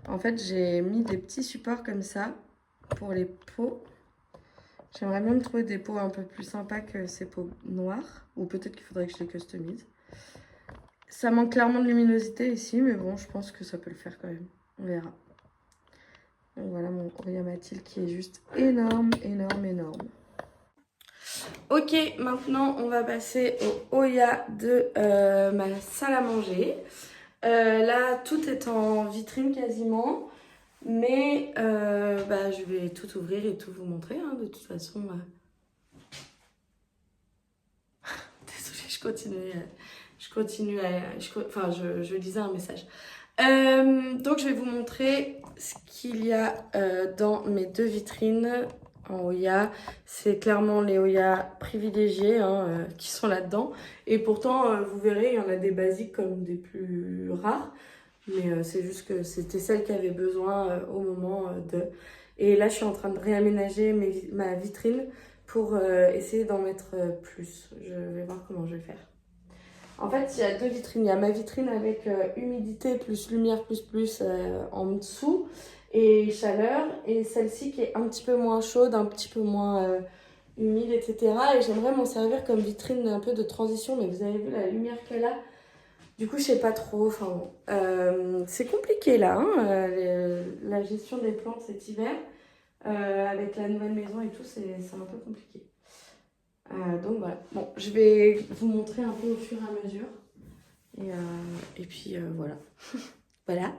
En fait, j'ai mis des petits supports comme ça pour les pots. J'aimerais même trouver des pots un peu plus sympas que ces pots noirs. Ou peut-être qu'il faudrait que je les customise. Ça manque clairement de luminosité ici, mais bon, je pense que ça peut le faire quand même. On verra. Donc voilà mon Oya Mathilde qui est juste énorme, énorme, énorme. Ok, maintenant on va passer au Oya de ma salle à manger. Là, tout est en vitrine quasiment. Mais je vais tout ouvrir et tout vous montrer. Hein, de toute façon, désolée, je lisais un message. Donc, je vais vous montrer ce qu'il y a dans mes deux vitrines en Oya. C'est clairement les Oya privilégiés hein, qui sont là-dedans. Et pourtant, vous verrez, il y en a des basiques comme des plus rares. Mais c'est juste que c'était celle qui avait besoin au moment de... Et là, je suis en train de réaménager ma vitrine pour essayer d'en mettre plus. Je vais voir comment je vais faire. En fait, il y a deux vitrines. Il y a ma vitrine avec humidité plus lumière plus en dessous et chaleur. Et celle-ci qui est un petit peu moins chaude, un petit peu moins humide, etc. Et j'aimerais m'en servir comme vitrine un peu de transition. Mais vous avez vu la lumière qu'elle a. Du coup, je sais pas trop. Enfin bon, c'est compliqué là, hein, la gestion des plantes cet hiver. Avec la nouvelle maison et tout, c'est un peu compliqué. Donc voilà. Bon, je vais vous montrer un peu au fur et à mesure. Et puis voilà. Voilà.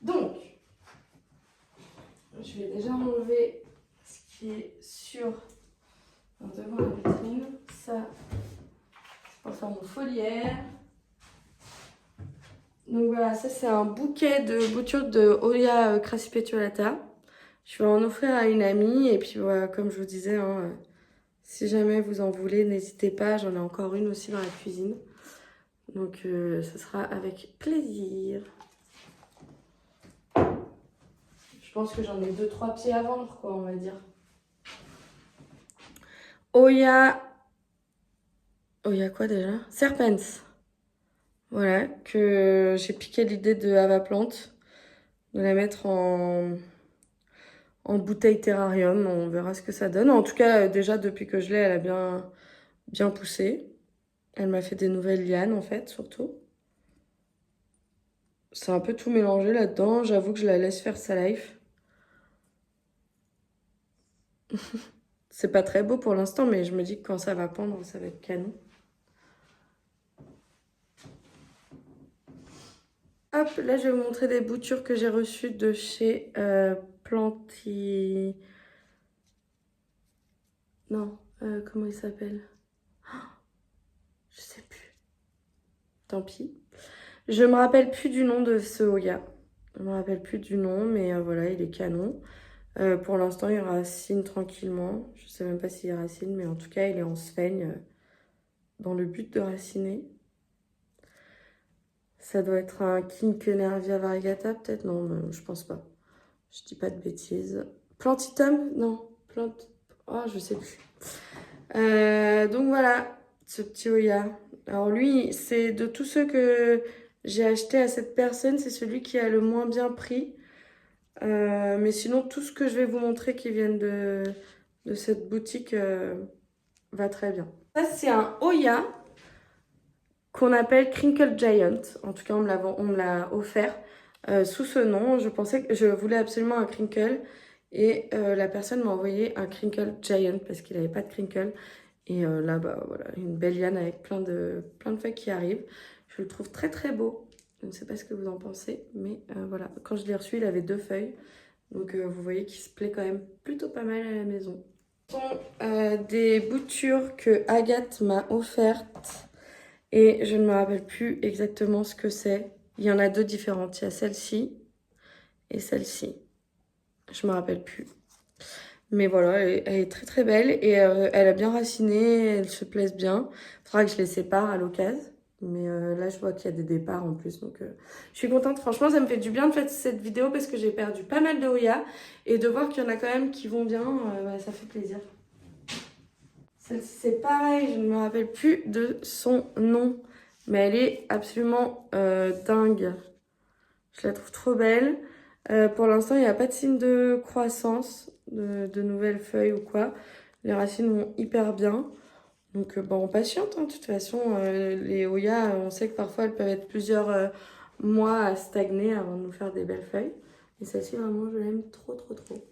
Donc, je vais déjà enlever ce qui est sur devant la vitrine. Ça, c'est pour faire mon foliaire. Donc voilà, ça c'est un bouquet de boutures de Oya crassipetiolata. Je vais en offrir à une amie et puis voilà, comme je vous disais, hein, si jamais vous en voulez, n'hésitez pas. J'en ai encore une aussi dans la cuisine. Donc ce sera avec plaisir. Je pense que j'en ai 2-3 pieds à vendre, quoi, on va dire. Oya quoi déjà? Serpens. Voilà, que j'ai piqué l'idée de Avaplante, de la mettre en bouteille terrarium. On verra ce que ça donne. En tout cas, déjà, depuis que je l'ai, elle a bien poussé. Elle m'a fait des nouvelles lianes, en fait, surtout. C'est un peu tout mélangé là-dedans. J'avoue que je la laisse faire sa life. C'est pas très beau pour l'instant, mais je me dis que quand ça va pendre, ça va être canon. Hop, là, je vais vous montrer des boutures que j'ai reçues de chez Planty... Non, comment il s'appelle? Je sais plus. Tant pis. Je me rappelle plus du nom de ce Oya. Je me rappelle plus du nom, mais voilà, il est canon. Pour l'instant, il racine tranquillement. Je sais même pas s'il racine, mais en tout cas, il est en sphaigne dans le but de raciner. Ça doit être un Quinquenervia variegata, peut-être? Non, je pense pas. Je dis pas de bêtises. Plantitum? Non. Oh, je sais plus. Donc voilà, ce petit Oya. Alors lui, c'est de tous ceux que j'ai acheté à cette personne, c'est celui qui a le moins bien pris. Mais sinon, tout ce que je vais vous montrer qui viennent de cette boutique va très bien. Ça, c'est un Oya qu'on appelle Crinkle Giant. En tout cas, on me l'a offert sous ce nom. Je voulais absolument un Crinkle. Et la personne m'a envoyé un Crinkle Giant parce qu'il n'avait pas de Crinkle. Et là, bah voilà, une belle liane avec plein de feuilles qui arrivent. Je le trouve très très beau. Je ne sais pas ce que vous en pensez, mais voilà. Quand je l'ai reçu, il avait 2 feuilles. Donc vous voyez qu'il se plaît quand même plutôt pas mal à la maison. Ce sont des boutures que Agathe m'a offertes. Et je ne me rappelle plus exactement ce que c'est. Il y en a 2 différentes. Il y a celle-ci et celle-ci. Je me rappelle plus. Mais voilà, elle est très très belle et elle a bien raciné, elle se plaise bien. Il faudra que je les sépare à l'occasion. Mais là, je vois qu'il y a des départs en plus. Donc, je suis contente. Franchement, ça me fait du bien de faire cette vidéo parce que j'ai perdu pas mal de Oya. Et de voir qu'il y en a quand même qui vont bien, ça fait plaisir. Celle-ci, c'est pareil, je ne me rappelle plus de son nom. Mais elle est absolument dingue. Je la trouve trop belle. Pour l'instant, il n'y a pas de signe de croissance, de nouvelles feuilles ou quoi. Les racines vont hyper bien. Donc, bon, on patiente, hein. De toute façon, les Oyas, on sait que parfois, elles peuvent être plusieurs mois à stagner avant de nous faire des belles feuilles. Et celle-ci, vraiment, je l'aime trop, trop, trop.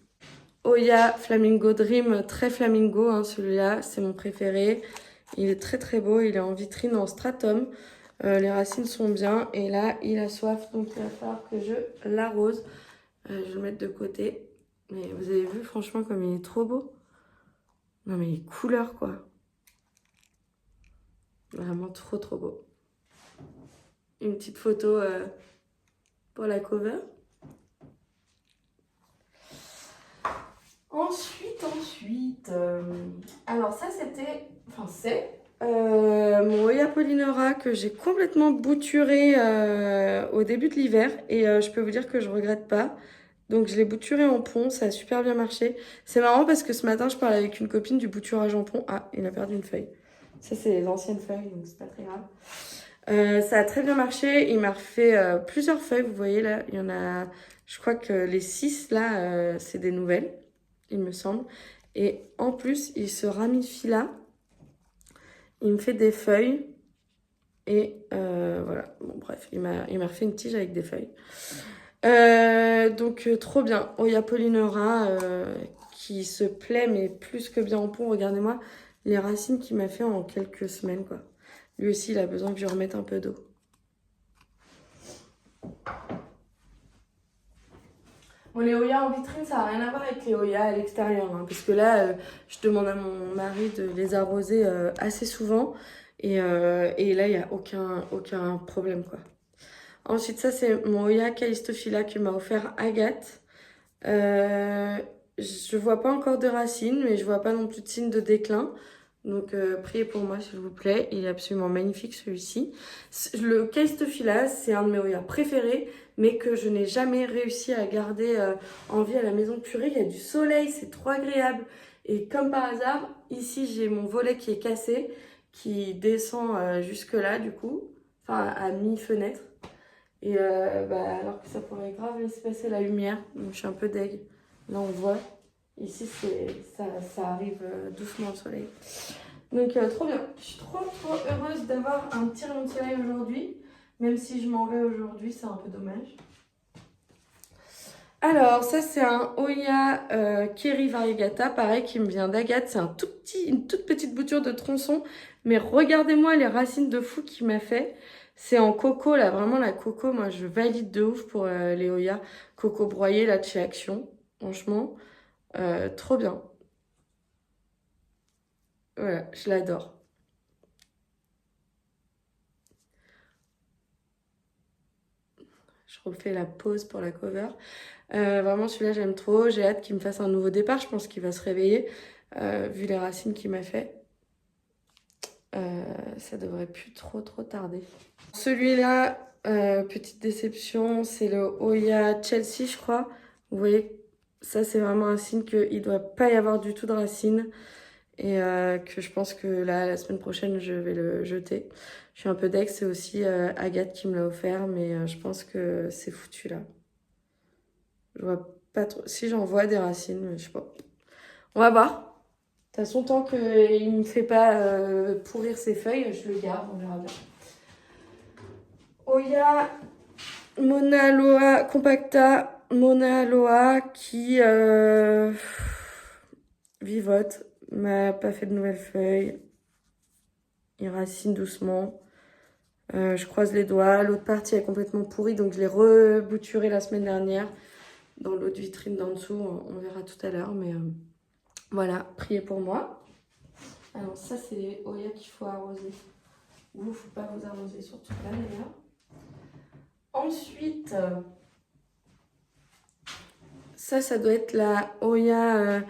Oya Flamingo Dream, très flamingo, hein, celui-là, c'est mon préféré. Il est très, très beau. Il est en vitrine en stratum. Les racines sont bien. Et là, il a soif, donc il va falloir que je l'arrose. Je vais le mettre de côté. Mais vous avez vu, franchement, comme il est trop beau. Non, mais les couleurs, quoi. Vraiment trop, trop beau. Une petite photo pour la cover. Ensuite, alors ça c'était, enfin c'est mon Oya Polynora que j'ai complètement bouturé au début de l'hiver et je peux vous dire que je regrette pas. Donc je l'ai bouturé en pont, ça a super bien marché. C'est marrant parce que ce matin je parlais avec une copine du bouturage en pont. Ah, il a perdu une feuille. Ça c'est les anciennes feuilles donc c'est pas très grave. Ça a très bien marché, il m'a refait plusieurs feuilles, vous voyez là, il y en a, je crois que les 6 là c'est des nouvelles, il me semble. Et en plus, il se ramifie là. Il me fait des feuilles. Et voilà. Bon, bref, il m'a refait une tige avec des feuilles. Donc, trop bien. Oya Polynora qui se plaît, mais plus que bien en pont. Regardez-moi les racines qu'il m'a fait en quelques semaines, quoi. Lui aussi, il a besoin que je lui remette un peu d'eau. Bon, les Oya en vitrine, ça n'a rien à voir avec les Oya à l'extérieur. Hein, parce que là, je demande à mon mari de les arroser assez souvent. Et là, il n'y a aucun problème, quoi. Ensuite, ça, c'est mon Oya Callistophila que m'a offert Agathe. Je vois pas encore de racines, mais je vois pas non plus de signe de déclin. Donc, priez pour moi, s'il vous plaît. Il est absolument magnifique, celui-ci. Le Callistophila, c'est un de mes Oyas préférés, mais que je n'ai jamais réussi à garder en vie à la maison purée. Il y a du soleil, c'est trop agréable. Et comme par hasard, ici, j'ai mon volet qui est cassé, qui descend jusque là, du coup. Enfin, à mi-fenêtre. Et alors que ça pourrait grave laisser passer la lumière. Donc, je suis un peu deg. Là, on voit. Ici, ça arrive doucement le soleil. Donc, trop bien. Je suis trop heureuse d'avoir un petit rayon de soleil aujourd'hui. Même si je m'en vais aujourd'hui, c'est un peu dommage. Alors, ça, c'est un Oya Kerry Variegata, pareil, qui me vient d'Agathe. C'est une toute petite bouture de tronçon. Mais regardez-moi les racines de fou qu'il m'a fait. C'est en coco, là, vraiment la coco. Moi, je valide de ouf pour les Oya coco broyé, là, de chez Action. Franchement, trop bien. Voilà, je l'adore. Je refais la pause pour la cover. Vraiment, celui-là, j'aime trop. J'ai hâte qu'il me fasse un nouveau départ. Je pense qu'il va se réveiller, vu les racines qu'il m'a fait. Ça devrait plus trop tarder. Celui-là, petite déception, c'est le Oya Chelsea, je crois. Vous voyez, ça, c'est vraiment un signe qu'il ne doit pas y avoir du tout de racines. Et que je pense que là, la semaine prochaine, je vais le jeter. Je suis un peu deg, c'est aussi Agathe qui me l'a offert, mais je pense que c'est foutu là. Je vois pas trop. Si j'en vois des racines, mais je sais pas. On va voir. De toute façon, tant qu'il ne me fait pas pourrir ses feuilles, je le garde, on verra bien. Oya Mauna Loa Compacta Mauna Loa qui vivote. M'a pas fait de nouvelles feuilles. Il racine doucement. Je croise les doigts. L'autre partie est complètement pourrie, donc je l'ai rebouturé la semaine dernière dans l'autre vitrine d'en dessous. On verra tout à l'heure, mais voilà, priez pour moi. Alors ça, c'est les Oya qu'il faut arroser. Vous, faut pas vous arroser, surtout là, d'ailleurs. Ensuite, ça doit être la Oya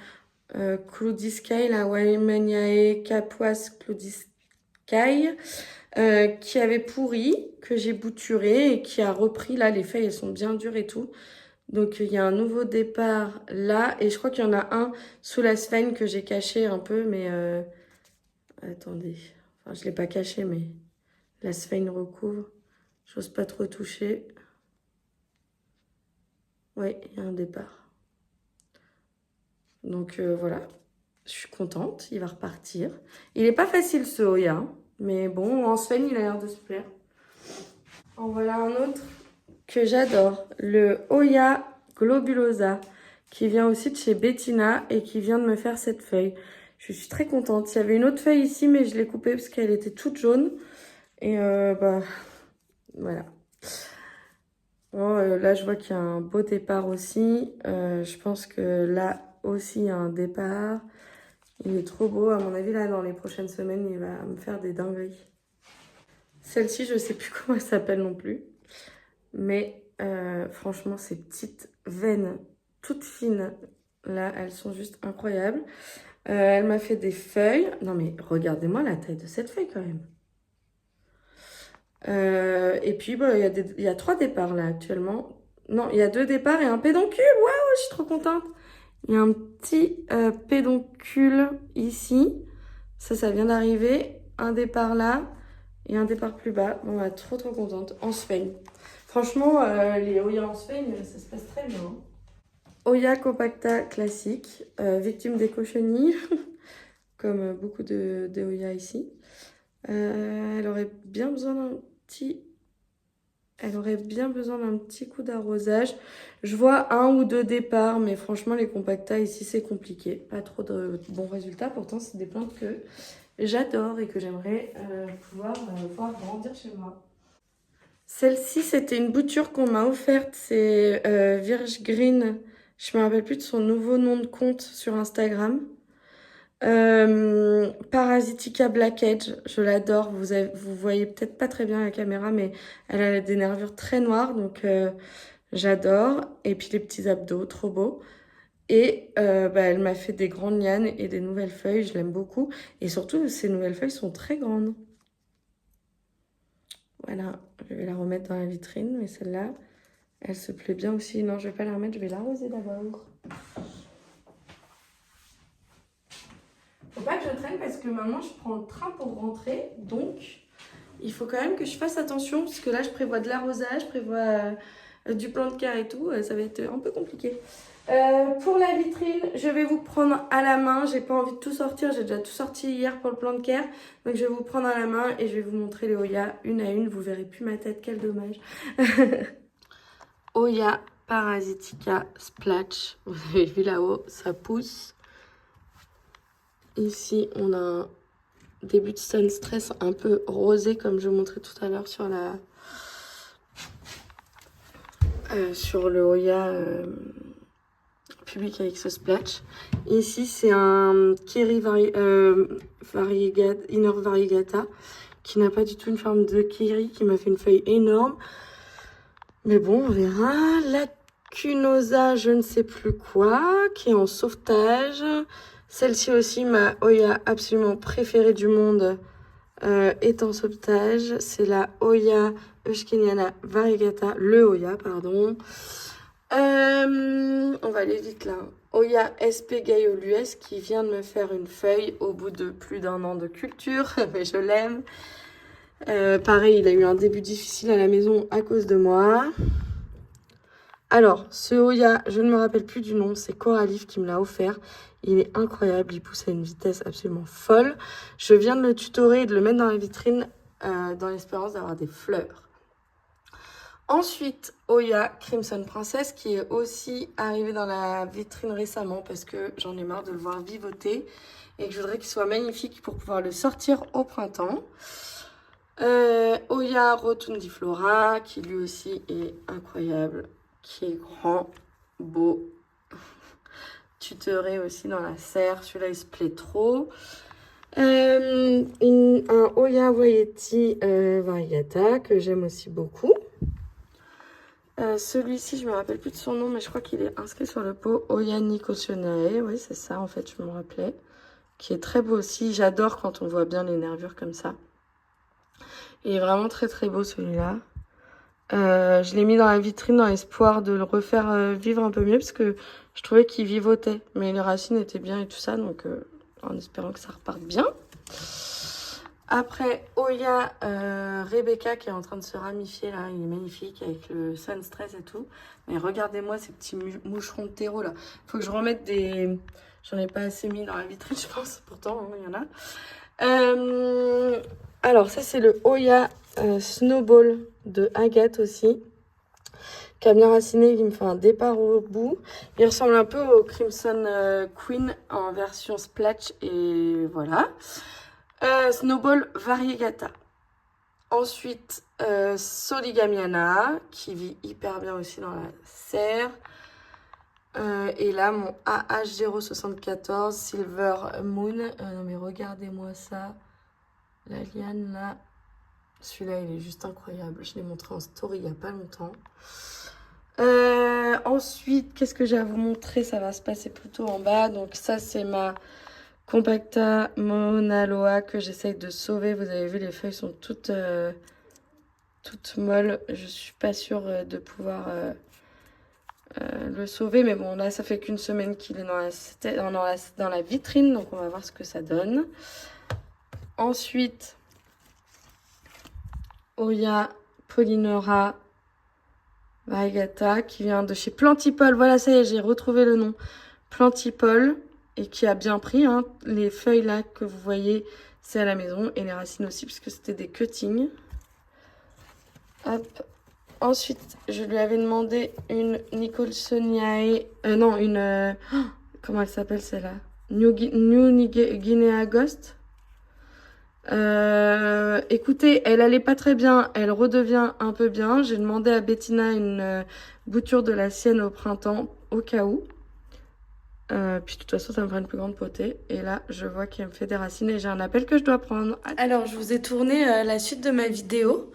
Cloudiskay, la Waimaniae Capoise Cloudiskay, qui avait pourri, que j'ai bouturé et qui a repris. Là, les feuilles, elles sont bien dures et tout. Donc, il y a un nouveau départ là. Et je crois qu'il y en a un sous la sphène que j'ai caché un peu, mais Attendez. Enfin, je ne l'ai pas caché, mais la sphène recouvre. J'ose pas trop toucher. Ouais, il y a un départ. Donc voilà, je suis contente. Il va repartir. Il n'est pas facile ce Oya, hein, mais bon, en sphène, il a l'air de se plaire. En voilà un autre que j'adore. Le Oya globulosa, qui vient aussi de chez Bettina et qui vient de me faire cette feuille. Je suis très contente. Il y avait une autre feuille ici, mais je l'ai coupée parce qu'elle était toute jaune. Et bah, voilà. Bon, là, je vois qu'il y a un beau départ aussi. Je pense que là aussi, il y a un départ. Il est trop beau. À mon avis, là, dans les prochaines semaines, il va me faire des dingueries. Celle-ci, je sais plus comment elle s'appelle non plus. Mais franchement, ces petites veines toutes fines, là, elles sont juste incroyables. Elle m'a fait des feuilles. Non, mais regardez-moi la taille de cette feuille quand même. Et puis, bah, il y a 3 départs là actuellement. Non, il y a 2 départs et un pédoncule. Waouh, je suis trop contente. Il y a un petit pédoncule ici. Ça vient d'arriver. Un départ là et un départ plus bas. Bon, bah, trop contente. En sphène. Franchement, les Oya en sphène, ça se passe très bien. Hein. Oya compacta classique, victime des cochenilles, comme beaucoup de Oya ici. Elle aurait bien besoin d'un petit coup d'arrosage. Je vois 1 ou 2 départs, mais franchement, les compactas ici, c'est compliqué. Pas trop de bons résultats. Pourtant, c'est des plantes que j'adore et que j'aimerais pouvoir voir grandir chez moi. Celle-ci, c'était une bouture qu'on m'a offerte. C'est Virge Green. Je me rappelle plus de son nouveau nom de compte sur Instagram. Parasitica Black Edge, je l'adore. Vous voyez peut-être pas très bien à la caméra, mais elle a des nervures très noires, donc j'adore. Et puis les petits abdos, trop beaux. Et bah, elle m'a fait des grandes lianes et des nouvelles feuilles, je l'aime beaucoup. Et surtout, ces nouvelles feuilles sont très grandes. Voilà, je vais la remettre dans la vitrine, mais celle-là, elle se plaît bien aussi. Non, je vais pas la remettre, je vais l'arroser d'abord. Faut pas que je traîne parce que maintenant je prends le train pour rentrer, donc il faut quand même que je fasse attention parce que là je prévois de l'arrosage, je prévois du plan de care et tout, ça va être un peu compliqué. Pour la vitrine, je vais vous prendre à la main, j'ai pas envie de tout sortir, j'ai déjà tout sorti hier pour le plan de care, donc je vais vous prendre à la main et je vais vous montrer les Oya une à une, vous verrez plus ma tête, quel dommage. Oya Parasitica Splatch, vous avez vu là-haut, ça pousse. Ici, on a un début de sun stress un peu rosé, comme je vous montrais tout à l'heure sur la sur le Oya Public avec ce splash. Ici, c'est un Kiri Inner Variegata qui n'a pas du tout une forme de Kiri, qui m'a fait une feuille énorme. Mais bon, on verra. Lacunosa, je ne sais plus quoi, qui est en sauvetage. Celle-ci aussi, ma Oya absolument préférée du monde, est en sauvetage. C'est la Oya Euskeniana Variegata, le Oya, pardon. On va aller vite là. Oya SP Gaiolus qui vient de me faire une feuille au bout de plus d'1 an de culture, mais je l'aime. Pareil, il a eu un début difficile à la maison à cause de moi. Alors, ce Oya, je ne me rappelle plus du nom, c'est Coralif qui me l'a offert. Il est incroyable, il pousse à une vitesse absolument folle. Je viens de le tutorer et de le mettre dans la vitrine dans l'espérance d'avoir des fleurs. Ensuite, Oya Crimson Princess qui est aussi arrivé dans la vitrine récemment parce que j'en ai marre de le voir vivoter et que je voudrais qu'il soit magnifique pour pouvoir le sortir au printemps. Oya Rotundiflora qui lui aussi est incroyable, qui est grand, beau. Tutoré aussi dans la serre, celui-là il se plaît trop. Un Oya Wayeti Variegata que j'aime aussi beaucoup. Celui-ci, je me rappelle plus de son nom, mais je crois qu'il est inscrit sur le pot. Oya Nicotionae, oui, c'est ça, en fait, je me rappelais. Qui est très beau aussi. J'adore quand on voit bien les nervures comme ça. Il est vraiment très très beau celui-là. Je l'ai mis dans la vitrine dans l'espoir de le refaire vivre un peu mieux parce que je trouvais qu'il vivotait. Mais les racines étaient bien et tout ça, donc en espérant que ça reparte bien. Après, Oya Rebecca qui est en train de se ramifier là. Il est magnifique avec le Sun Stress et tout. Mais regardez-moi ces petits moucherons de terreau là. Faut que je remette des... J'en ai pas assez mis dans la vitrine, je pense. Pourtant, hein, il y en a. Alors, ça, c'est le Oya Snowball de Agathe aussi. Qui a bien raciné, qui me fait un départ au bout. Il ressemble un peu au Crimson Queen en version splash. Et voilà. Snowball Variegata. Ensuite, Soligamiana, qui vit hyper bien aussi dans la serre. Et là, mon AH074 Silver Moon. Non mais regardez-moi ça. La liane là. Celui-là, il est juste incroyable. Je l'ai montré en story il n'y a pas longtemps. Ensuite, qu'est-ce que j'ai à vous montrer? Ça va se passer plutôt en bas. Donc ça, c'est ma Compacta Mauna Loa que j'essaye de sauver. Vous avez vu, les feuilles sont toutes molles. Je suis pas sûre de pouvoir le sauver. Mais bon, là, ça fait qu'une semaine qu'il est dans la vitrine. Donc, on va voir ce que ça donne. Ensuite, Oya Polynora Variegata qui vient de chez Plantipole. Voilà, ça y est, j'ai retrouvé le nom. Plantipole. Et qui a bien pris, hein. Les feuilles là que vous voyez, c'est à la maison. Et les racines aussi, puisque c'était des cuttings. Hop. Ensuite, je lui avais demandé une Nicholsoniae. Non, une... comment elle s'appelle celle-là? New Guinea Ghost. Écoutez, elle allait pas très bien. Elle redevient un peu bien. J'ai demandé à Bettina une bouture de la sienne au printemps, au cas où. Puis de toute façon ça me fera une plus grande potée. Et là je vois qu'elle me fait des racines et j'ai un appel que je dois prendre. Alors je vous ai tourné la suite de ma vidéo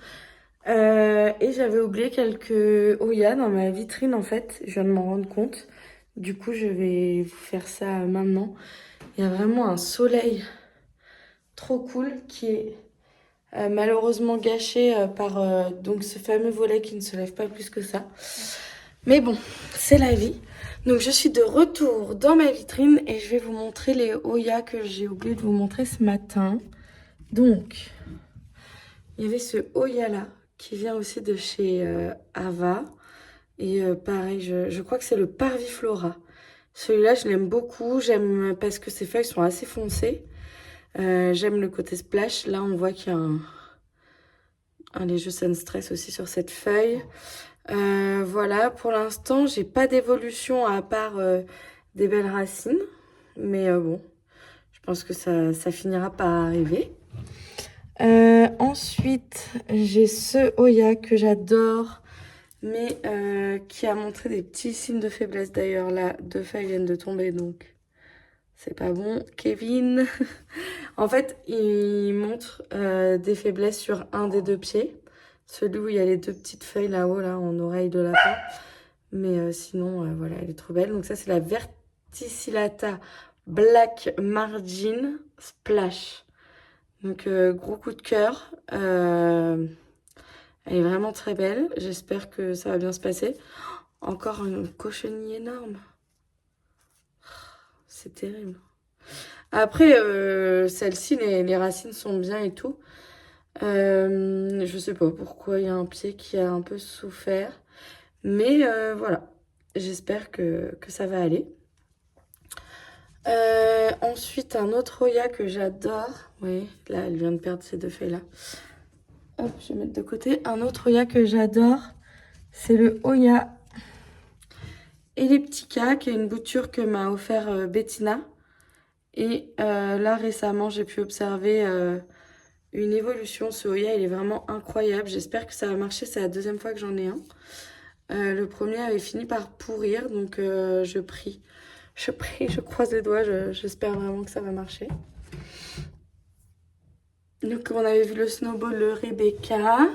et j'avais oublié quelques Oya dans ma vitrine en fait. Je viens de m'en rendre compte. Du coup je vais vous faire ça maintenant. Il y a vraiment un soleil trop cool qui est malheureusement gâché par donc ce fameux volet qui ne se lève pas plus que ça. Mais bon, c'est la vie. Donc je suis de retour dans ma vitrine et je vais vous montrer les Oya que j'ai oublié de vous montrer ce matin. Donc, il y avait ce Oya là qui vient aussi de chez Ava. Et pareil, je crois que c'est le Parviflora. Celui-là, je l'aime beaucoup. J'aime parce que ses feuilles sont assez foncées. J'aime le côté splash. Là, on voit qu'il y a un léger sun stress aussi sur cette feuille. Voilà, pour l'instant, j'ai pas d'évolution à part des belles racines. Mais bon, je pense que ça finira par arriver. Ensuite, j'ai ce Oya que j'adore, mais qui a montré des petits signes de faiblesse. D'ailleurs, là, 2 feuilles viennent de tomber, donc c'est pas bon. Kevin, en fait, il montre des faiblesses sur un des 2 pieds. Celui où il y a les 2 petites feuilles là-haut, là, en oreille de lapin. Mais sinon, voilà, elle est trop belle. Donc ça, c'est la Verticillata Black Margin Splash. Donc, gros coup de cœur. Elle est vraiment très belle. J'espère que ça va bien se passer. Encore une cochenille énorme. C'est terrible. Après, celle-ci, les racines sont bien et tout. Je sais pas pourquoi il y a un pied qui a un peu souffert. Mais voilà, j'espère que ça va aller. Ensuite, un autre Oya que j'adore. Oui, là, elle vient de perdre ces 2 feuilles-là. Hop, je vais mettre de côté. Un autre Oya que j'adore, c'est le Oya Elliptica, qui est une bouture que m'a offert Bettina. Et là, récemment, j'ai pu observer une évolution. Ce Oya, il est vraiment incroyable. J'espère que ça va marcher. C'est la 2e fois que j'en ai un. Le premier avait fini par pourrir, donc je prie, je croise les doigts, j'espère vraiment que ça va marcher. Donc on avait vu le Snowball, le Rebecca.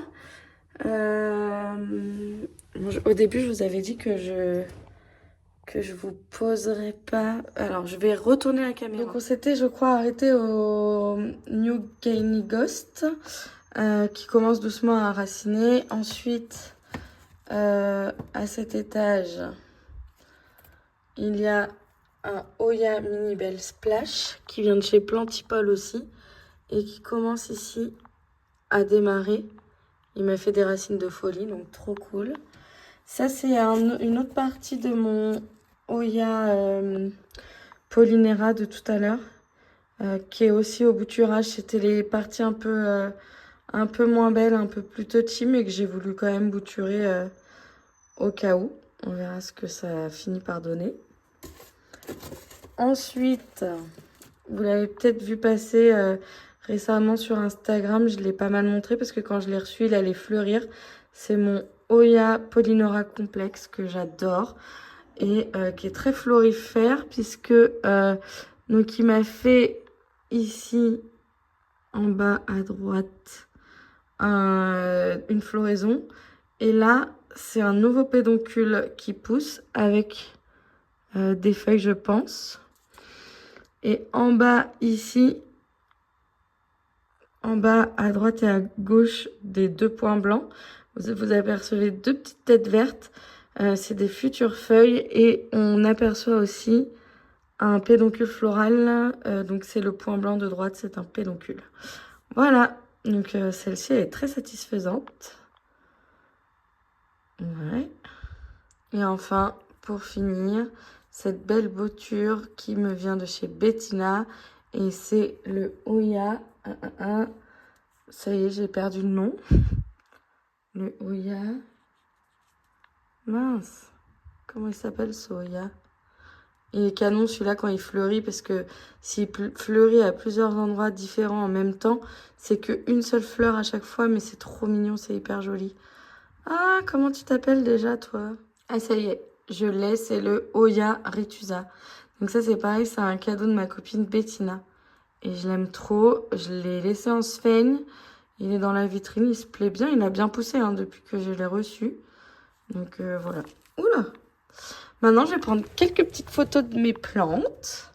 Au début, je vous avais dit que je vous poserais pas. Alors, je vais retourner la caméra. Donc on s'était, je crois, arrêté au New Guinea Ghost, qui commence doucement à raciner. Ensuite... à cet étage, il y a un Oya Mini Belle Splash qui vient de chez Plantipole aussi. et qui commence ici à démarrer. Il m'a fait des racines de folie, donc trop cool. Ça, c'est une autre partie de mon Oya Polynera de tout à l'heure, qui est aussi au bouturage. C'était les parties un peu moins belles, un peu plus touchy, mais que j'ai voulu quand même bouturer au cas où. On verra ce que ça finit par donner. Ensuite, vous l'avez peut-être vu passer récemment sur Instagram. Je l'ai pas mal montré parce que quand je l'ai reçu, il allait fleurir. C'est mon Oya Polynera Complexe que j'adore et qui est très florifère puisque donc il m'a fait ici en bas à droite une floraison et là c'est un nouveau pédoncule qui pousse avec des feuilles je pense et en bas ici en bas à droite et à gauche des 2 points blancs vous apercevez 2 petites têtes vertes. C'est des futures feuilles et on aperçoit aussi un pédoncule floral. Donc c'est le point blanc de droite, c'est un pédoncule. Voilà, donc celle-ci est très satisfaisante. Ouais. Et enfin, pour finir, cette belle bouture qui me vient de chez Bettina. Et c'est le Oya. Ça y est, j'ai perdu le nom. Le Oya. Mince. Comment il s'appelle ce Oya? Il est canon celui-là quand il fleurit parce que s'il fleurit à plusieurs endroits différents en même temps, c'est qu'une seule fleur à chaque fois, mais c'est trop mignon, c'est hyper joli. Ah, comment tu t'appelles déjà toi? Ah ça y est, je l'ai, c'est le Oya Ritusa. Donc ça c'est pareil, c'est un cadeau de ma copine Bettina. Et je l'aime trop, je l'ai laissé en sphaigne, il est dans la vitrine, il se plaît bien, il a bien poussé hein, depuis que je l'ai reçu. Donc voilà. Oula! Maintenant, je vais prendre quelques petites photos de mes plantes.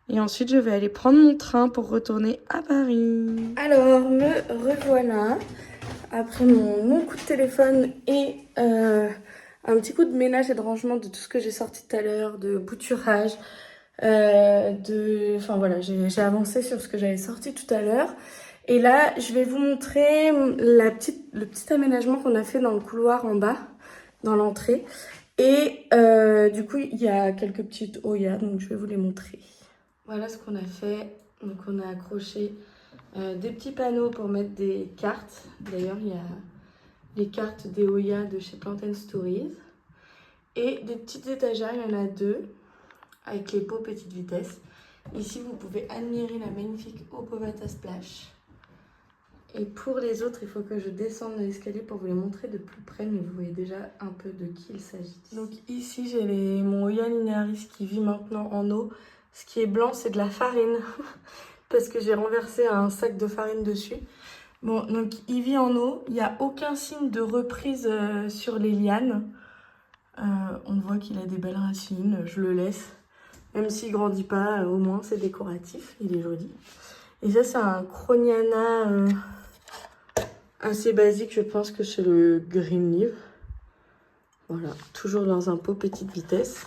Et ensuite, je vais aller prendre mon train pour retourner à Paris. Alors, me revoilà. Après mon coup de téléphone et un petit coup de ménage et de rangement de tout ce que j'ai sorti tout à l'heure, de bouturage. Enfin voilà, j'ai avancé sur ce que j'avais sorti tout à l'heure. Et là, je vais vous montrer le petit aménagement qu'on a fait dans le couloir en bas, dans l'entrée. Et du coup, il y a quelques petites Oya, donc je vais vous les montrer. Voilà ce qu'on a fait. Donc on a accroché des petits panneaux pour mettre des cartes. D'ailleurs, il y a les cartes des Oya de chez Plant Stories. Et des petites étagères, il y en a 2, avec les pots petite vitesse. Ici, vous pouvez admirer la magnifique Opovata Splash. Et pour les autres, il faut que je descende l'escalier pour vous les montrer de plus près, mais vous voyez déjà un peu de qui il s'agit. Donc ici, j'ai mon Oya linearis qui vit maintenant en eau. Ce qui est blanc, c'est de la farine, parce que j'ai renversé un sac de farine dessus. Bon, donc il vit en eau, il n'y a aucun signe de reprise sur les lianes. On voit qu'il a des belles racines, je le laisse. Même s'il ne grandit pas, au moins c'est décoratif, il est joli. Et ça, c'est un Croniana assez basique, je pense que c'est le Green Leaf. Voilà, toujours dans un pot petite vitesse,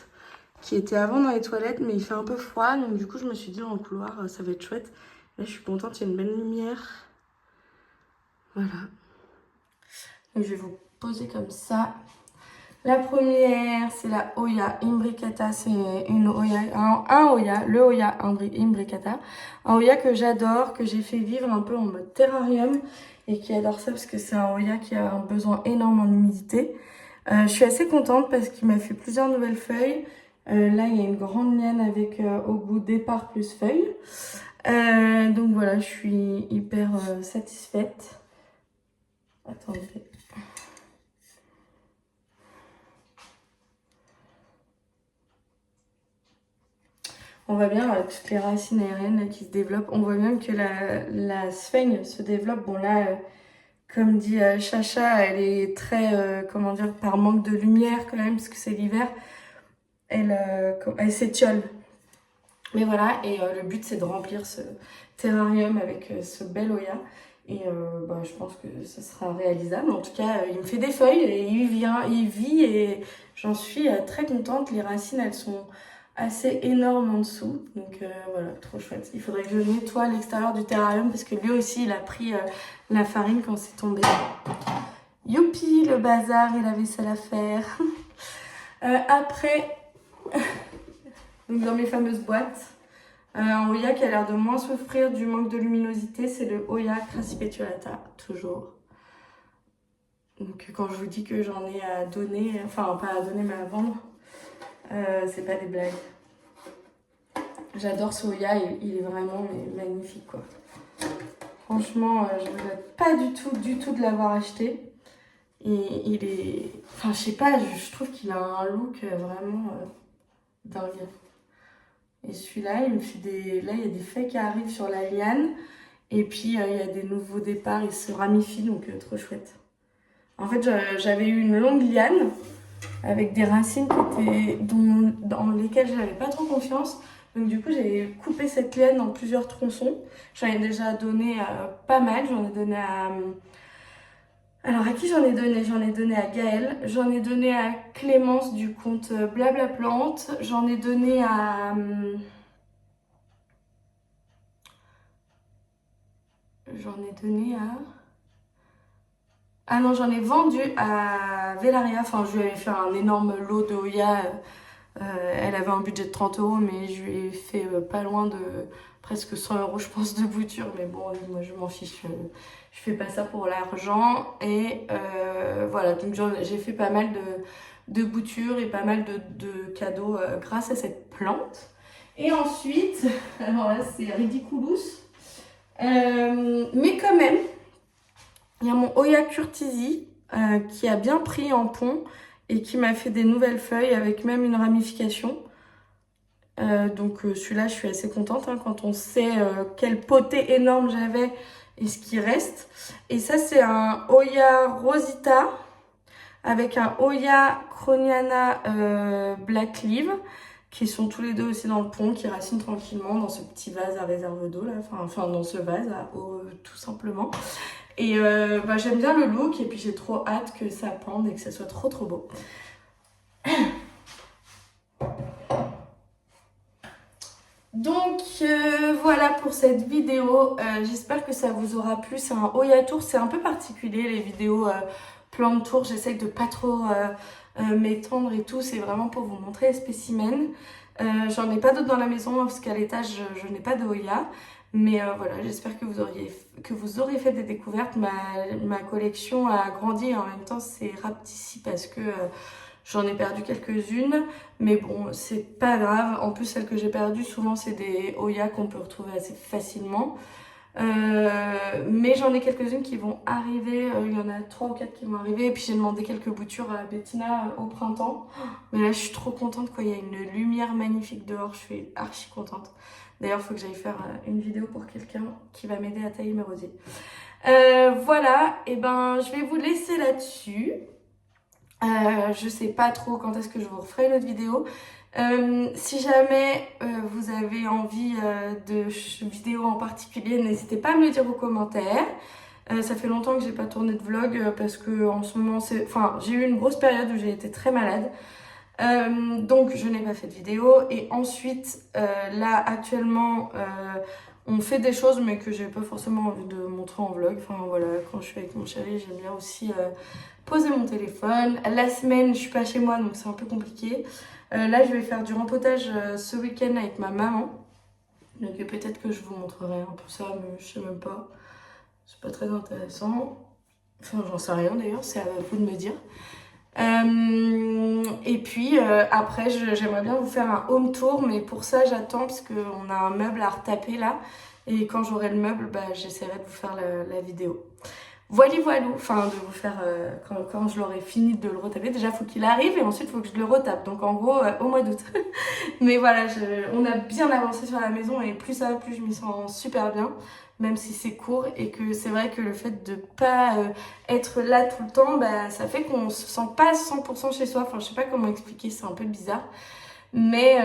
qui était avant dans les toilettes, mais il fait un peu froid, donc du coup je me suis dit dans le couloir, ça va être chouette. Là, je suis contente, il y a une belle lumière. Voilà. Donc je vais vous poser comme ça. La première, c'est la Oya Imbricata. C'est une Oya, un Oya, le Oya Imbricata. Un Oya que j'adore, que j'ai fait vivre un peu en mode terrarium et qui adore ça parce que c'est un Oya qui a un besoin énorme en humidité. Je suis assez contente parce qu'il m'a fait plusieurs nouvelles feuilles. Là, il y a une grande liane avec au bout départ plus feuilles. Donc voilà, je suis hyper satisfaite. Attendez. On voit bien toutes les racines aériennes là, qui se développent. On voit même que la sphaigne se développe. Bon là, comme dit Chacha, elle est très, comment dire, par manque de lumière quand même, parce que c'est l'hiver, elle s'étiole. Mais voilà, et le but c'est de remplir ce terrarium avec ce bel Oya. Et bah, je pense que ce sera réalisable. En tout cas, il me fait des feuilles et il vit et j'en suis très contente. Les racines, elles sont assez énorme en dessous. Donc voilà, trop chouette. Il faudrait que je nettoie l'extérieur du terrarium parce que lui aussi, il a pris la farine quand c'est tombé. Youpi, le bazar et la vaisselle à faire. Après, donc dans mes fameuses boîtes, un Oya qui a l'air de moins souffrir du manque de luminosité, c'est le Oya Crassipetulata, toujours. Donc quand je vous dis que j'en ai à donner, enfin pas à donner mais à vendre, c'est pas des blagues. J'adore ce Oya, il est vraiment magnifique quoi. Franchement, je ne regrette pas du tout de l'avoir acheté. Et il est... Enfin je sais pas, je trouve qu'il a un look vraiment dingue. Et celui-là, il me fait des... Là, il y a des feuilles qui arrivent sur la liane. Et puis, il y a des nouveaux départs, il se ramifie, donc trop chouette. En fait, j'avais eu une longue liane avec des racines dans lesquelles je n'avais pas trop confiance. Donc du coup, j'ai coupé cette liane en plusieurs tronçons. J'en ai déjà donné pas mal. J'en ai donné à... Alors, à qui j'en ai donné? J'en ai donné à Gaëlle. J'en ai donné à Clémence du compte Blabla Plante. J'en ai donné à... J'en ai donné à... Ah non, j'en ai vendu à Velaria. Enfin, je lui avais fait un énorme lot de Oya. Elle avait un budget de 30 euros, mais je lui ai fait pas loin de presque 100 euros, je pense, de bouture. Mais bon, moi, je m'en fiche. Je fais pas ça pour l'argent. Et voilà, donc j'ai fait pas mal de boutures et pas mal de cadeaux grâce à cette plante. Et ensuite, alors là, c'est ridiculous. Mais quand même, il y a mon Oya Curtisi qui a bien pris en pont et qui m'a fait des nouvelles feuilles avec même une ramification. Donc celui-là, je suis assez contente hein, quand on sait quelle potée énorme j'avais et ce qui reste. Et ça, c'est un Oya Rosita avec un Oya Croniana Black Leaf qui sont tous les deux aussi dans le pont, qui racinent tranquillement dans ce petit vase à réserve d'eau là, enfin dans ce vase à eau tout simplement. Et j'aime bien le look et puis j'ai trop hâte que ça pende et que ça soit trop beau. Donc voilà pour cette vidéo, j'espère que ça vous aura plu. C'est un Oya Tour, c'est un peu particulier les vidéos plan de tour, j'essaye de pas trop m'étendre et tout, c'est vraiment pour vous montrer les spécimens. J'en ai pas d'autres dans la maison parce qu'à l'étage je n'ai pas de Oya. Mais voilà, j'espère que vous aurez fait des découvertes. Ma collection a grandi et en même temps c'est rapetissi parce que j'en ai perdu quelques-unes. Mais bon, c'est pas grave. En plus, celles que j'ai perdues, souvent c'est des Oya qu'on peut retrouver assez facilement. Mais j'en ai quelques-unes qui vont arriver. Il y en a 3 ou 4 qui vont arriver. Et puis j'ai demandé quelques boutures à Bettina au printemps. Mais là, je suis trop contente quoi. Il y a une lumière magnifique dehors. Je suis archi contente. D'ailleurs, il faut que j'aille faire une vidéo pour quelqu'un qui va m'aider à tailler mes rosiers. Voilà, et ben je vais vous laisser là-dessus. Je sais pas trop quand est-ce que je vous referai une autre vidéo. Si jamais vous avez envie de vidéo en particulier, n'hésitez pas à me le dire aux commentaires. Ça fait longtemps que j'ai pas tourné de vlog parce que en ce moment, j'ai eu une grosse période où j'ai été très malade. Donc je n'ai pas fait de vidéo et ensuite là actuellement on fait des choses mais que j'ai pas forcément envie de montrer en vlog. Enfin voilà, quand je suis avec mon chéri j'aime bien aussi poser mon téléphone. La semaine je suis pas chez moi donc c'est un peu compliqué. Là je vais faire du rempotage ce week-end avec ma maman. Donc peut-être que je vous montrerai un peu ça mais je sais même pas. C'est pas très intéressant. Enfin j'en sais rien d'ailleurs, c'est à vous de me dire. Et puis après j'aimerais bien vous faire un home tour mais pour ça j'attends parce qu'on a un meuble à retaper là et quand j'aurai le meuble j'essaierai de vous faire la vidéo. Voilà, enfin de vous faire quand je l'aurai fini de le retaper, déjà faut qu'il arrive et ensuite faut que je le retape, donc en gros au mois d'août. Mais voilà, on a bien avancé sur la maison et plus ça va, plus je m'y sens super bien, même si c'est court et que c'est vrai que le fait de pas être là tout le temps, ça fait qu'on se sent pas 100% chez soi, enfin je sais pas comment expliquer, c'est un peu bizarre. Mais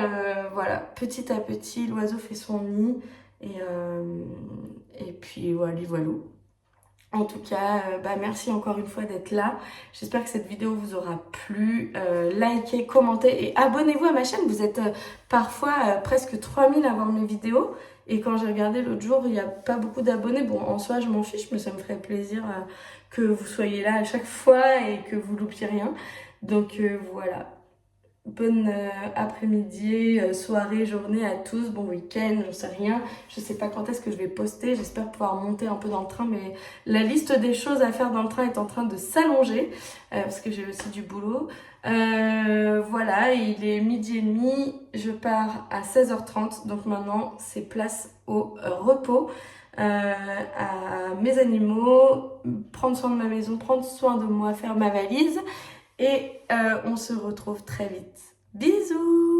voilà, petit à petit, l'oiseau fait son nid et puis voilà. En tout cas, merci encore une fois d'être là. J'espère que cette vidéo vous aura plu. Likez, commentez et abonnez-vous à ma chaîne. Vous êtes parfois presque 3000 à voir mes vidéos. Et quand j'ai regardé l'autre jour, il n'y a pas beaucoup d'abonnés. Bon, en soi, je m'en fiche, mais ça me ferait plaisir que vous soyez là à chaque fois et que vous loupiez rien. Donc voilà. Bonne après-midi, soirée, journée à tous, bon week-end, j'en sais rien. Je sais pas quand est-ce que je vais poster, j'espère pouvoir monter un peu dans le train, mais la liste des choses à faire dans le train est en train de s'allonger, parce que j'ai aussi du boulot. Voilà, il est 12h30, je pars à 16h30, donc maintenant c'est place au repos. À mes animaux, prendre soin de ma maison, prendre soin de moi, faire ma valise. Et on se retrouve très vite. Bisous!